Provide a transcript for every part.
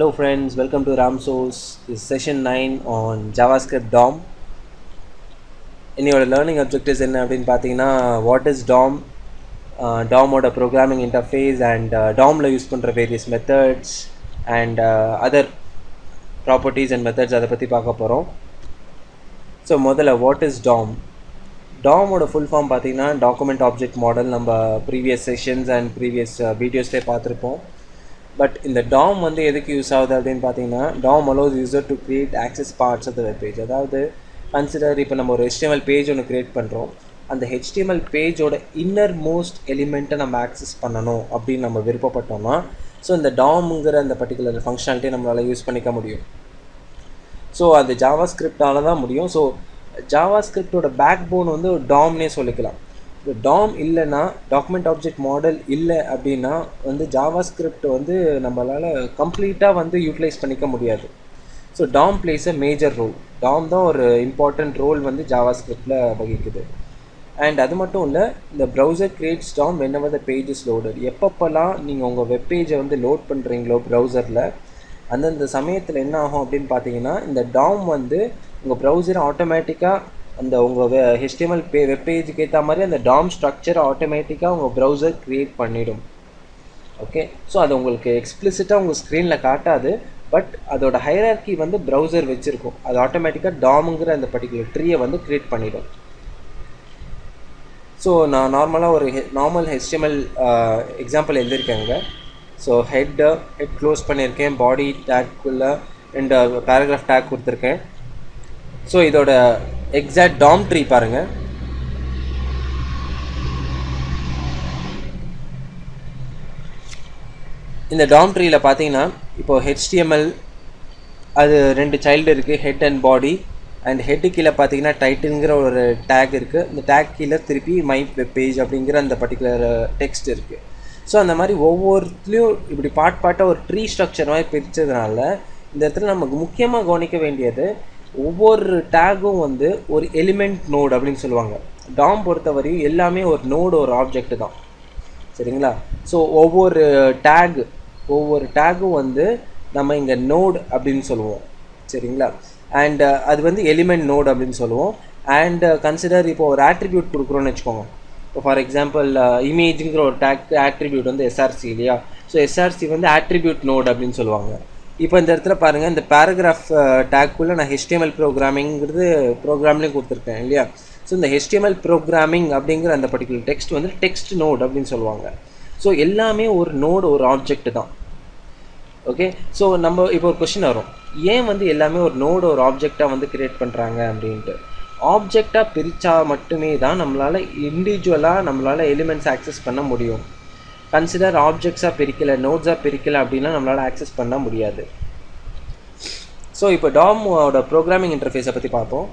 Hello friends, welcome to Ramsource. This is session 9 on JavaScript DOM. என்னோட learning objectives என்ன அப்படின்னு பார்த்தீங்கன்னா, what is DOM, DOMோட programming interface and DOMல use பண்ணுற various methods and other properties and methods அதை பற்றி பார்க்க போகிறோம். ஸோ முதல்ல வாட் இஸ் DOM? DOMோட ஃபுல் ஃபார்ம் பார்த்தீங்கன்னா டாக்குமெண்ட் ஆப்ஜெக்ட் மாடல். நம்ம ப்ரீவியஸ் செஷன்ஸ் அண்ட் ப்ரீவியஸ் வீடியோஸ்லேயே பார்த்துருப்போம். பட் இந்த DOM வந்து எதுக்கு யூஸ் ஆகுது அப்படின்னு பார்த்தீங்கன்னா, DOM allows user to create access parts of the web page. அதாவது கன்சிடர் இப்போ நம்ம ஒரு HTML பேஜ் ஒன்று க்ரியேட் பண்ணுறோம். அந்த HTML பேஜோட இன்னர் மோஸ்ட் எலிமெண்ட்டை நம்ம ஆக்சஸ் பண்ணணும் அப்படின்னு நம்ம விருப்பப்பட்டோம்னா, ஸோ இந்த DOMங்கிற அந்த பர்டிகுலர் ஃபங்க்ஷனாலிட்டியை நம்மளால் யூஸ் பண்ணிக்க முடியும். ஸோ அது ஜாவாஸ்கிரிப்டால தான் முடியும். ஸோ ஜாவாஸ்கிரிப்டோட பேக் போன் வந்து ஒரு DOMனே சொல்லிக்கலாம். இப்போ DOM இல்லைன்னா, டாக்குமெண்ட் ஆப்ஜெக்ட் மாடல் இல்லை அப்படின்னா வந்து ஜாவாஸ்கிரிப்ட் வந்து நம்மளால் கம்ப்ளீட்டாக வந்து யூட்டிலைஸ் பண்ணிக்க முடியாது. So DOM plays a major role. DOM தான் ஒரு இம்பார்ட்டண்ட் ரோல் வந்து ஜாவாஸ்கிரிப்டில் வகிக்குது. அண்ட் அது மட்டும் இல்லை, இந்த browser creates DOM whenever the page is loaded. எப்பப்பெல்லாம் நீங்கள் உங்கள் வெப் பேஜை வந்து லோட் பண்ணுறீங்களோ ப்ரௌசரில், அந்தந்த சமயத்தில் என்ன ஆகும் அப்படின்னு பார்த்தீங்கன்னா, இந்த DOM வந்து உங்கள் ப்ரௌசரை ஆட்டோமேட்டிக்காக அந்த உங்கள் HTML வெப் பேஜுக்கு ஏற்ற மாதிரி அந்த DOM ஸ்ட்ரக்சரை ஆட்டோமேட்டிக்காக உங்கள் ப்ரௌசர் க்ரியேட் பண்ணிடும். ஓகே, ஸோ அது உங்களுக்கு எக்ஸ்பிளிசிட்டாக உங்கள் ஸ்க்ரீனில் காட்டாது. பட் அதோட ஹைரார்கி வந்து ப்ரௌசர் வச்சுருக்கும். அது ஆட்டோமேட்டிக்காக DOMங்கிற அந்த பர்டிகுலர் ட்ரீயை வந்து க்ரியேட் பண்ணிடும். ஸோ நான் நார்மலாக ஒரு நார்மல் HTML எக்ஸாம்பிள் எழுதியிருக்கேங்க. ஸோ ஹெட் க்ளோஸ் பண்ணியிருக்கேன், பாடி டேக்குள்ளே 2 பேராகிராஃப் டேக் கொடுத்துருக்கேன். ஸோ இதோட எக்ஸாக்ட் DOM ட்ரீ பாருங்கள். இந்த DOM ட்ரீயில் பார்த்தீங்கன்னா, இப்போது HTML அது 2 சைல்டு இருக்குது, head and body. And head கீழே பார்த்தீங்கன்னா டைட்டில்ங்கிற ஒரு டேக் இருக்குது. இந்த டேக் கீழே திருப்பி மை வெப் பேஜ் அப்படிங்கிற அந்த பர்டிகுலர் டெக்ஸ்ட் இருக்குது. ஸோ அந்த மாதிரி ஒவ்வொருத்துலேயும் இப்படி பார்ட்டாக ஒரு ட்ரீ ஸ்ட்ரக்சர் மாதிரி பிரித்ததுனால இந்த இடத்துல நமக்கு முக்கியமாக கவனிக்க வேண்டியது, ஒவ்வொரு டேக்கும் வந்து ஒரு எலிமெண்ட் நோடு அப்படின்னு சொல்லுவாங்க. DOM பொறுத்தவரையும் எல்லாமே ஒரு நோடு, ஒரு ஆப்ஜெக்ட் தான். சரிங்களா? ஸோ ஒவ்வொரு டேக்கும் வந்து நம்ம இங்கே நோடு அப்படின்னு சொல்லுவோம். சரிங்களா? அண்ட் அது வந்து எலிமெண்ட் நோடு அப்படின்னு சொல்லுவோம். அண்ட் கன்சிடர் இப்போ ஒரு ஆட்ரிபியூட் கொடுக்குறோன்னு வச்சுக்கோங்க. இப்போ ஃபார் எக்ஸாம்பிள் இமேஜுங்கிற ஒரு ஆட்ரிபியூட் வந்து SRC இல்லையா? ஸோ SRC வந்து ஆட்ரிபியூட் நோடு அப்படின்னு சொல்லுவாங்க. இப்போ இந்த இடத்துல பாருங்கள், இந்த பேராகிராஃப் டேக்குள்ளே நான் HTML ப்ரோக்ராமிங்கிறது ப்ரோக்ராம்லேயும் கொடுத்துருக்கேன் இல்லையா? ஸோ இந்த HTML ப்ரோக்ராமிங் அப்படிங்கிற அந்த பர்டிகுலர் டெக்ஸ்ட் வந்து டெக்ஸ்ட் நோடு அப்படின்னு சொல்லுவாங்க. ஸோ எல்லாமே ஒரு நோடு, ஒரு ஆப்ஜெக்ட் தான். ஓகே, ஸோ நம்ம இப்போ ஒரு கொஸ்டின் வரும், ஏன் வந்து எல்லாமே ஒரு நோடு, ஒரு ஆப்ஜெக்டாக வந்து க்ரியேட் பண்ணுறாங்க அப்படின்ட்டு. ஆப்ஜெக்டாக பிரித்தா மட்டுமே தான் நம்மளால் இண்டிவிஜுவலாக நம்மளால் எலிமெண்ட்ஸ் ஆக்சஸ் பண்ண முடியும். கன்சிடர் ஆப்ஜெக்ட்ஸாக பிரிக்கலை, நோட்ஸாக பிரிக்கலை அப்படின்னா நம்மளால் ஆக்சஸ் பண்ண முடியாது. ஸோ இப்போ DOMோட ப்ரோக்ராமிங் இன்டர்ஃபேஸை பற்றி பார்ப்போம்.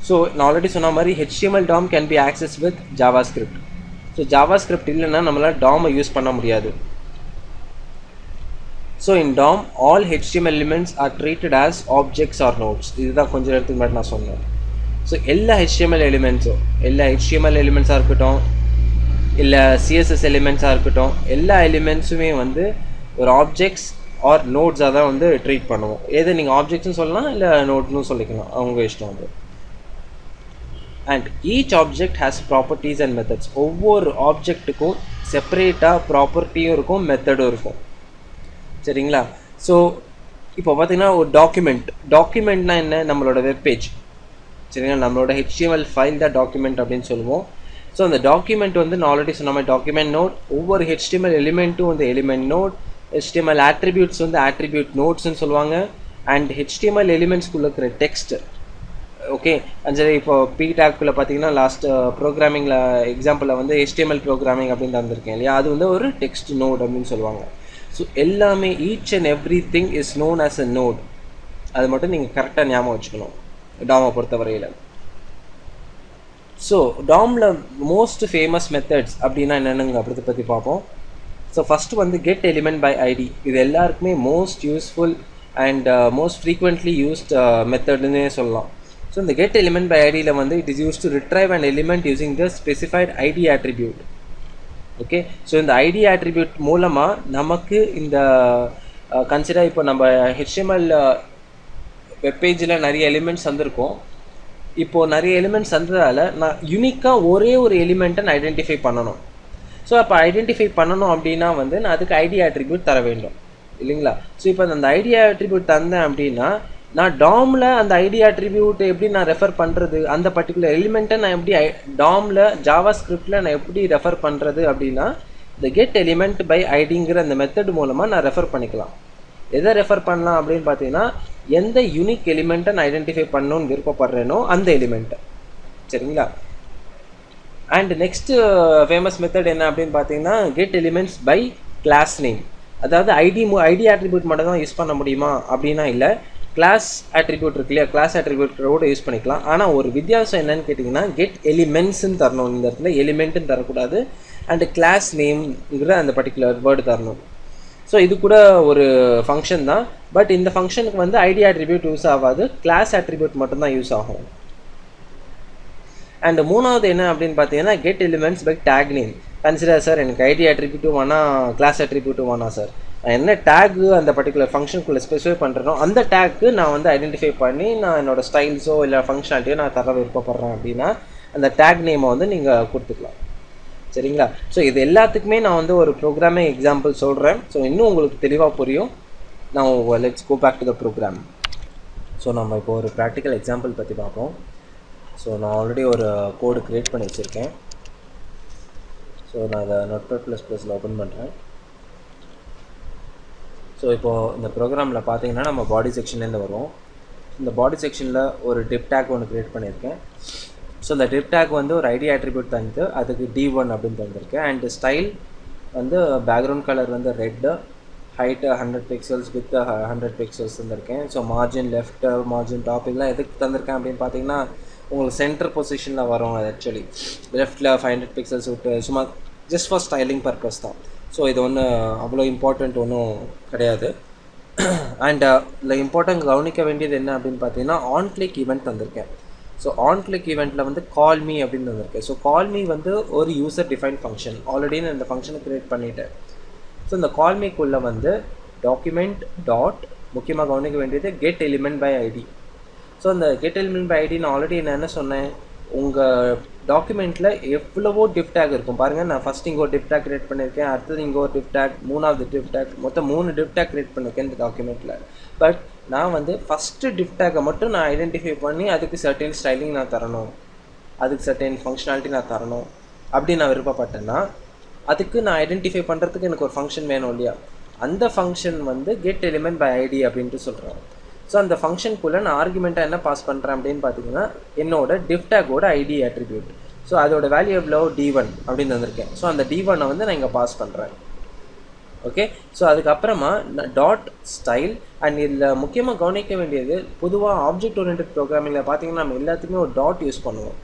ஸோ நான் ஆல்ரெடி சொன்ன மாதிரி HTML DOM can be access with JavaScript. So JavaScript இல்லைன்னா நம்மளால் DOMை யூஸ் பண்ண முடியாது. So in DOM all HTML elements R treated as objects R notes. இதுதான் கொஞ்சம் நேரத்துக்கு முன்னாடி நான் சொன்னேன். ஸோ எல்லா HTML எலிமெண்ட்ஸாக இருக்கட்டும், இல்லை CSS எலிமெண்ட்ஸாக இருக்கட்டும், எல்லா எலிமெண்ட்ஸுமே வந்து ஒரு ஆப்ஜெக்ட்ஸ் ஆர் நோட்ஸாக தான் வந்து ட்ரீட் பண்ணுவோம். எது நீங்கள் ஆப்ஜெக்ட்ஸ்னு சொல்லலாம், இல்லை நோட்ஸ்னு சொல்லிக்கலாம், அவங்க இஷ்டம் வந்து. And each object has properties and methods. ஒவ்வொரு ஆப்ஜெக்ட்டுக்கும் செப்பரேட்டாக ப்ராப்பர்ட்டியும் இருக்கும், மெத்தடும் இருக்கும். சரிங்களா? ஸோ இப்போ பார்த்தீங்கன்னா ஒரு டாக்குமெண்ட்னா என்ன? நம்மளோட வெப்பேஜ். சரிங்களா? நம்மளோட HTML ஃபைல் தான் டாக்குமெண்ட் அப்படின்னு சொல்லுவோம். ஸோ அந்த டாக்குமெண்ட் வந்து நான் ஆல்ரெடி சொன்ன மாதிரி டாக்குமெண்ட் நோட், ஒவ்வொரு HTML எலிமெண்ட்டும் வந்து எலிமெண்ட் நோட், HTML ஆட்ரிபியூட்ஸ் வந்து ஆட்ரிபியூட் நோட்ஸ்ன்னு சொல்லுவாங்க. அண்ட் HTML எலிமெண்ட்ஸ்குள்ளே இருக்கிற டெக்ஸ்ட். ஓகே, சரி, இப்போ டேக்குள்ளே பார்த்தீங்கன்னா லாஸ்ட் ப்ரோக்ராமிங்கில் எக்ஸாம்பிளில் வந்து HTML ப்ரோக்ராமிங் அப்படின்னு தந்திருக்கேன் இல்லையா? அது வந்து ஒரு டெக்ஸ்ட் நோட் அப்படின்னு சொல்லுவாங்க. ஸோ எல்லாமே each and every thing is known as a node. அது மட்டும் நீங்கள் கரெக்டாக ஞாபகம் வச்சுக்கணும் DOMை பொறுத்தவரையில். ஸோ DOMல மோஸ்ட் ஃபேமஸ் மெத்தட்ஸ் அப்படின்னா என்னென்னுங்க அப்படி பற்றி பார்ப்போம். ஸோ ஃபஸ்ட்டு வந்து கெட் எலிமெண்ட் பை ஐடி. இது எல்லாருக்குமே most useful and most frequently used மெத்தட்னே சொல்லலாம். ஸோ இந்த கெட் எலிமெண்ட் பை ஐடியில் வந்து it is use to retrieve and element using the specified ID attribute. Okay, so இந்த ஐடி ஆட்ரிபியூட் மூலமாக நமக்கு இந்த கன்சிடர் இப்போ நம்ம HTML வெப்பேஜில் நிறைய எலிமெண்ட்ஸ் வந்திருக்கும். இப்போது நிறைய எலிமெண்ட்ஸ் வந்ததால் நான் யூனிக்காக ஒரே ஒரு எலிமெண்ட்டை நான் ஐடென்டிஃபை பண்ணணும். ஸோ அப்போ ஐடென்டிஃபை பண்ணணும் அப்படின்னா வந்து நான் அதுக்கு ஐடி அட்ரிபியூட் தர வேண்டும் இல்லைங்களா. ஸோ இப்போ அந்த ஐடி அட்ரிபியூட் தந்தேன் அப்படின்னா நான் டாமில் அந்த ஐடி அட்ரிபியூட் எப்படி நான் ரெஃபர் பண்ணுறது, அந்த பர்டிகுலர் எலிமெண்ட்டை நான் எப்படி டாமில் ஜாவா ஸ்கிரிப்டில் நான் எப்படி ரெஃபர் பண்ணுறது அப்படின்னா இந்த கெட் எலிமெண்ட் பை ஐடிங்கிற அந்த மெத்தட் மூலமாக நான் ரெஃபர் பண்ணிக்கலாம். எதை ரெஃபர் பண்ணலாம் அப்படின்னு பார்த்தீங்கன்னா எந்த யூனிக் எலிமெண்ட்டை நான் ஐடென்டிஃபை பண்ணணும்னு விருப்பப்படுறேனோ அந்த எலிமெண்ட்டை. சரிங்களா. அண்ட் நெக்ஸ்ட்டு ஃபேமஸ் மெத்தட் என்ன அப்படின்னு பார்த்தீங்கன்னா get elements by class name. அதாவது ஐடி அட்ரிபியூட் மட்டும் தான் யூஸ் பண்ண முடியுமா அப்படின்னா இல்லை, கிளாஸ் அட்ரிபியூட் இருக்கு இல்லையா, கிளாஸ் அட்ரிபியூட்டோட யூஸ் பண்ணிக்கலாம். ஆனால் ஒரு வித்தியாசம் என்னன்னு கேட்டிங்கன்னா கெட் எலிமெண்ட்ஸ்ன்னு தரணும், இந்த இடத்துல எலிமெண்ட்டுன்னு தரக்கூடாது. அண்டு கிளாஸ் நேம்ங்கிற அந்த பர்டிகுலர் வேர்டு தரணும். ஸோ இது கூட ஒரு ஃபங்க்ஷன் தான், பட் இந்த ஃபங்க்ஷனுக்கு வந்து ஐடி அட்ரிபியூட் யூஸ் ஆகாது, கிளாஸ் அட்ரிபியூட் மட்டும்தான் யூஸ் ஆகும். அண்ட் மூணாவது என்ன அப்படின்னு பார்த்தீங்கன்னா get elements bye take name. Consider sir எனக்கு ஐடி அட்ரிபியூட்டும் வேணாம் கிளாஸ் அட்ரிபியூட்டும் வேணாம் சார், நான் என்ன டேக்கு அந்த பர்டிகுலர் ஃபங்க்ஷனுக்குள்ளே ஸ்பெசிஃபை பண்ணுறனோ அந்த டேக்கு நான் வந்து ஐடென்டிஃபை பண்ணி நான் என்னோடய ஸ்டைல்ஸோ இல்லை ஃபங்க்ஷனாலிட்டியோ நான் தர விருப்பப்படுறேன் அப்படின்னா அந்த டேக் நேமை வந்து நீங்கள் கொடுத்துக்கலாம். சரிங்களா. ஸோ இது எல்லாத்துக்குமே நான் வந்து ஒரு ப்ரோக்ராமிங் எக்ஸாம்பிள் சொல்கிறேன். ஸோ இன்னும் உங்களுக்கு தெளிவாக புரியும். நான் let's go back to the program. So நம்ம இப்போ ஒரு ப்ராக்டிக்கல் எக்ஸாம்பிள் பற்றி பார்ப்போம். ஸோ நான் ஆல்ரெடி ஒரு கோடு க்ரியேட் பண்ணி வச்சுருக்கேன். ஸோ நான் அதை Notepad++ல் ஓப்பன் பண்ணுறேன். ஸோ இப்போது இந்த ப்ரோக்ராமில் பார்த்தீங்கன்னா நம்ம பாடி செக்ஷன்லேருந்து வரும். இந்த பாடி செக்ஷனில் ஒரு டிப் டேக் ஒன்று க்ரியேட் பண்ணியிருக்கேன். ஸோ இந்த டிப் டேக் வந்து ஒரு ஐடி அட்ரிபியூட் தந்து அதுக்கு D1 அப்படின்னு தந்திருக்கேன். அண்ட் ஸ்டைல் வந்து பேக்ரவுண்ட் கலர் வந்து red, height 100 pixels width 100 pixels தந்திருக்கேன். So margin left, margin top இதெல்லாம் எதுக்கு தந்திருக்கேன் அப்படின்னு பார்த்தீங்கன்னா உங்களுக்கு சென்டர் பொசிஷனில் வரும். அது ஆக்சுவலி லெஃப்ட்டில் 500 பிக்சல்ஸ் விட்டு சும்மா ஜஸ்ட் ஃபார் ஸ்டைலிங் பர்பஸ் தான். ஸோ இது ஒன்றும் அவ்வளோ இம்பார்ட்டண்ட் ஒன்றும் கிடையாது. அண்ட் இதில் இம்பார்ட்டன்ட் கவனிக்க வேண்டியது என்ன அப்படின்னு பார்த்தீங்கன்னா ஆன் கிளிக் ஈவெண்ட் தந்திருக்கேன். ஸோ ஆன் கிளிக் ஈவெண்ட்டில் வந்து கால் மீ அப்படின்னு வந்திருக்கு. ஸோ கால் மீ வந்து ஒரு யூசர் டிஃபைன் ஃபங்க்ஷன், ஆல்ரெடி நான் இந்த ஃபங்க்ஷனை க்ரியேட் பண்ணிட்டேன். ஸோ இந்த கால் மீக்குள்ளே வந்து டாக்குமெண்ட் டாட் முக்கியமாக கவனிக்க வேண்டியது get element by ID. So அந்த கெட் எலிமெண்ட் பை ஐடி நான் ஆல்ரெடி நான் என்ன சொன்னேன், உங்கள் டாக்குமெண்ட்டில் எவ்வளவோ டிப் டேக் இருக்கும் பாருங்கள். நான் ஃபஸ்ட் இங்கே ஒரு டிப் டேக் க்ரியேட் பண்ணியிருக்கேன், அடுத்தது இங்கே ஒரு டிப் டேக், மூணாவது டிப் டேக், மொத்தம் 3 டிப் டேக் க்ரியேட் பண்ணியிருக்கேன் இந்த டாக்குமெண்ட்டில். பட் நான் வந்து ஃபஸ்ட்டு டிப் டேக்கை மட்டும் நான் ஐடென்டிஃபை பண்ணி அதுக்கு சர்டைன் ஸ்டைலிங் நான் தரணும், அதுக்கு சர்டைன் ஃபங்க்ஷனாலிட்டி நான் தரணும் அப்படி நான் விருப்பப்பட்டேன்னா அதுக்கு நான் ஐடென்டிஃபை பண்ணுறதுக்கு எனக்கு ஒரு ஃபங்க்ஷன் வேணும் இல்லையா. அந்த ஃபங்க்ஷன் வந்து கெட் எலிமெண்ட் பை ஐடி அப்படின்ட்டு சொல்கிறேன். ஸோ அந்த ஃபங்க்ஷனுக்குள்ளே நான் ஆர்குமெண்ட்டாக என்ன பாஸ் பண்ணுறேன் அப்படின்னு பார்த்தீங்கன்னா என்னோட டிப் டேக்கோட ஐடி அட்ரிபியூட். ஸோ அதோட வேல்யூ எவ்வளோ D1 அப்படின்னு வந்திருக்கேன். ஸோ அந்த D1 வந்து நான் இங்கே பாஸ் பண்ணுறேன். ஓகே. ஸோ அதுக்கப்புறமா டாட் ஸ்டைல். அண்ட் இதில் முக்கியமாக கவனிக்க வேண்டியது பொதுவாக ஆப்ஜெக்ட் ஓரியன்டட் ப்ரோக்ராமிங்கில் பார்த்தீங்கன்னா நம்ம எல்லாத்துக்குமே ஒரு டாட் யூஸ் பண்ணுவோம்.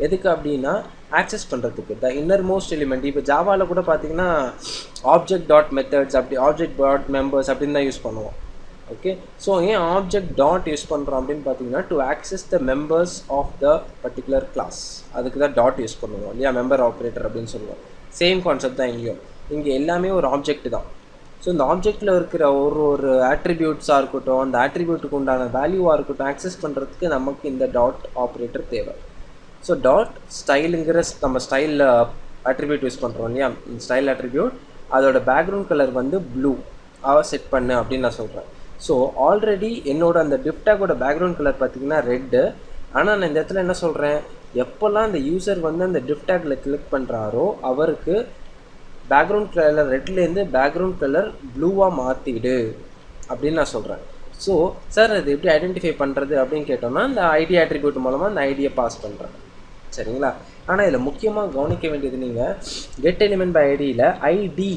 எதுக்கு அப்படின்னா ஆக்சஸ் பண்ணுறதுக்கு த இன்னர் மோஸ்ட் எலிமெண்ட். இப்போ ஜாவாவில் கூட பார்த்தீங்கன்னா ஆப்ஜெக்ட் டாட் மெத்தட்ஸ் அப்படி ஆப்ஜெக்ட் டாட் மெம்பர்ஸ் அப்படின்னு தான் யூஸ் பண்ணுவோம். ஓகே. ஸோ ஏன் ஆப்ஜெக்ட் டாட் யூஸ் பண்ணுறோம் அப்படின்னு பார்த்தீங்கன்னா to access the members of the particular class, அதுக்கு தான் டாட் யூஸ் பண்ணுவோம் இல்லையா, மெம்பர் ஆப்ரேட்டர் அப்படின்னு சொல்லுவோம். சேம் கான்செப்ட் தான் இங்கேயும். இங்கே எல்லாமே ஒரு ஆப்ஜெக்ட் தான். ஸோ இந்த ஆப்ஜெக்டில் இருக்கிற ஒரு ஆட்ரிபியூட்ஸாக இருக்கட்டும், அந்த ஆட்ரிபியூட்டுக்கு உண்டான வேல்யூவாக இருக்கட்டும் ஆக்சஸ் பண்ணுறதுக்கு நமக்கு இந்த டாட் ஆப்ரேட்டர் தேவை. ஸோ டாட் ஸ்டைலுங்கிற நம்ம ஸ்டைலில் அட்ரிபியூட் யூஸ் பண்ணுறோம் இல்லையா, ஸ்டைல் அட்ரிபியூட் அதோட பேக்ரவுண்ட் கலர் வந்து ப்ளூ செட் பண்ணு அப்படின்னு நான் சொல்கிறேன். ஸோ ஆல்ரெடி என்னோட அந்த டிப் டேக்கோட பேக்ரவுண்ட் கலர் பார்த்திங்கன்னா ரெட்டு. ஆனால் நான் இந்த இடத்துல என்ன சொல்கிறேன், எப்போல்லாம் அந்த யூசர் வந்து அந்த டிப் டேக்கில் கிளிக் பண்ணுறாரோ அவருக்கு பேக்ரவுண்ட் கலர் ரெட்லேருந்து பேக்ரவுண்ட் கலர் ப்ளூவாக மாற்றிடு அப்படின்னு நான் சொல்கிறேன். ஸோ சார் அது எப்படி ஐடென்டிஃபை பண்ணுறது அப்படின்னு கேட்டோம்னா இந்த ஐடி அட்ரிபியூட் மூலமாக அந்த ஐடியை பாஸ் பண்ணுறேன். சரிங்களா. ஆனால் இதில் முக்கியமாக கவனிக்க வேண்டியது நீங்கள் கெட் எலிமெண்ட் பை ஐடியில் ஐடி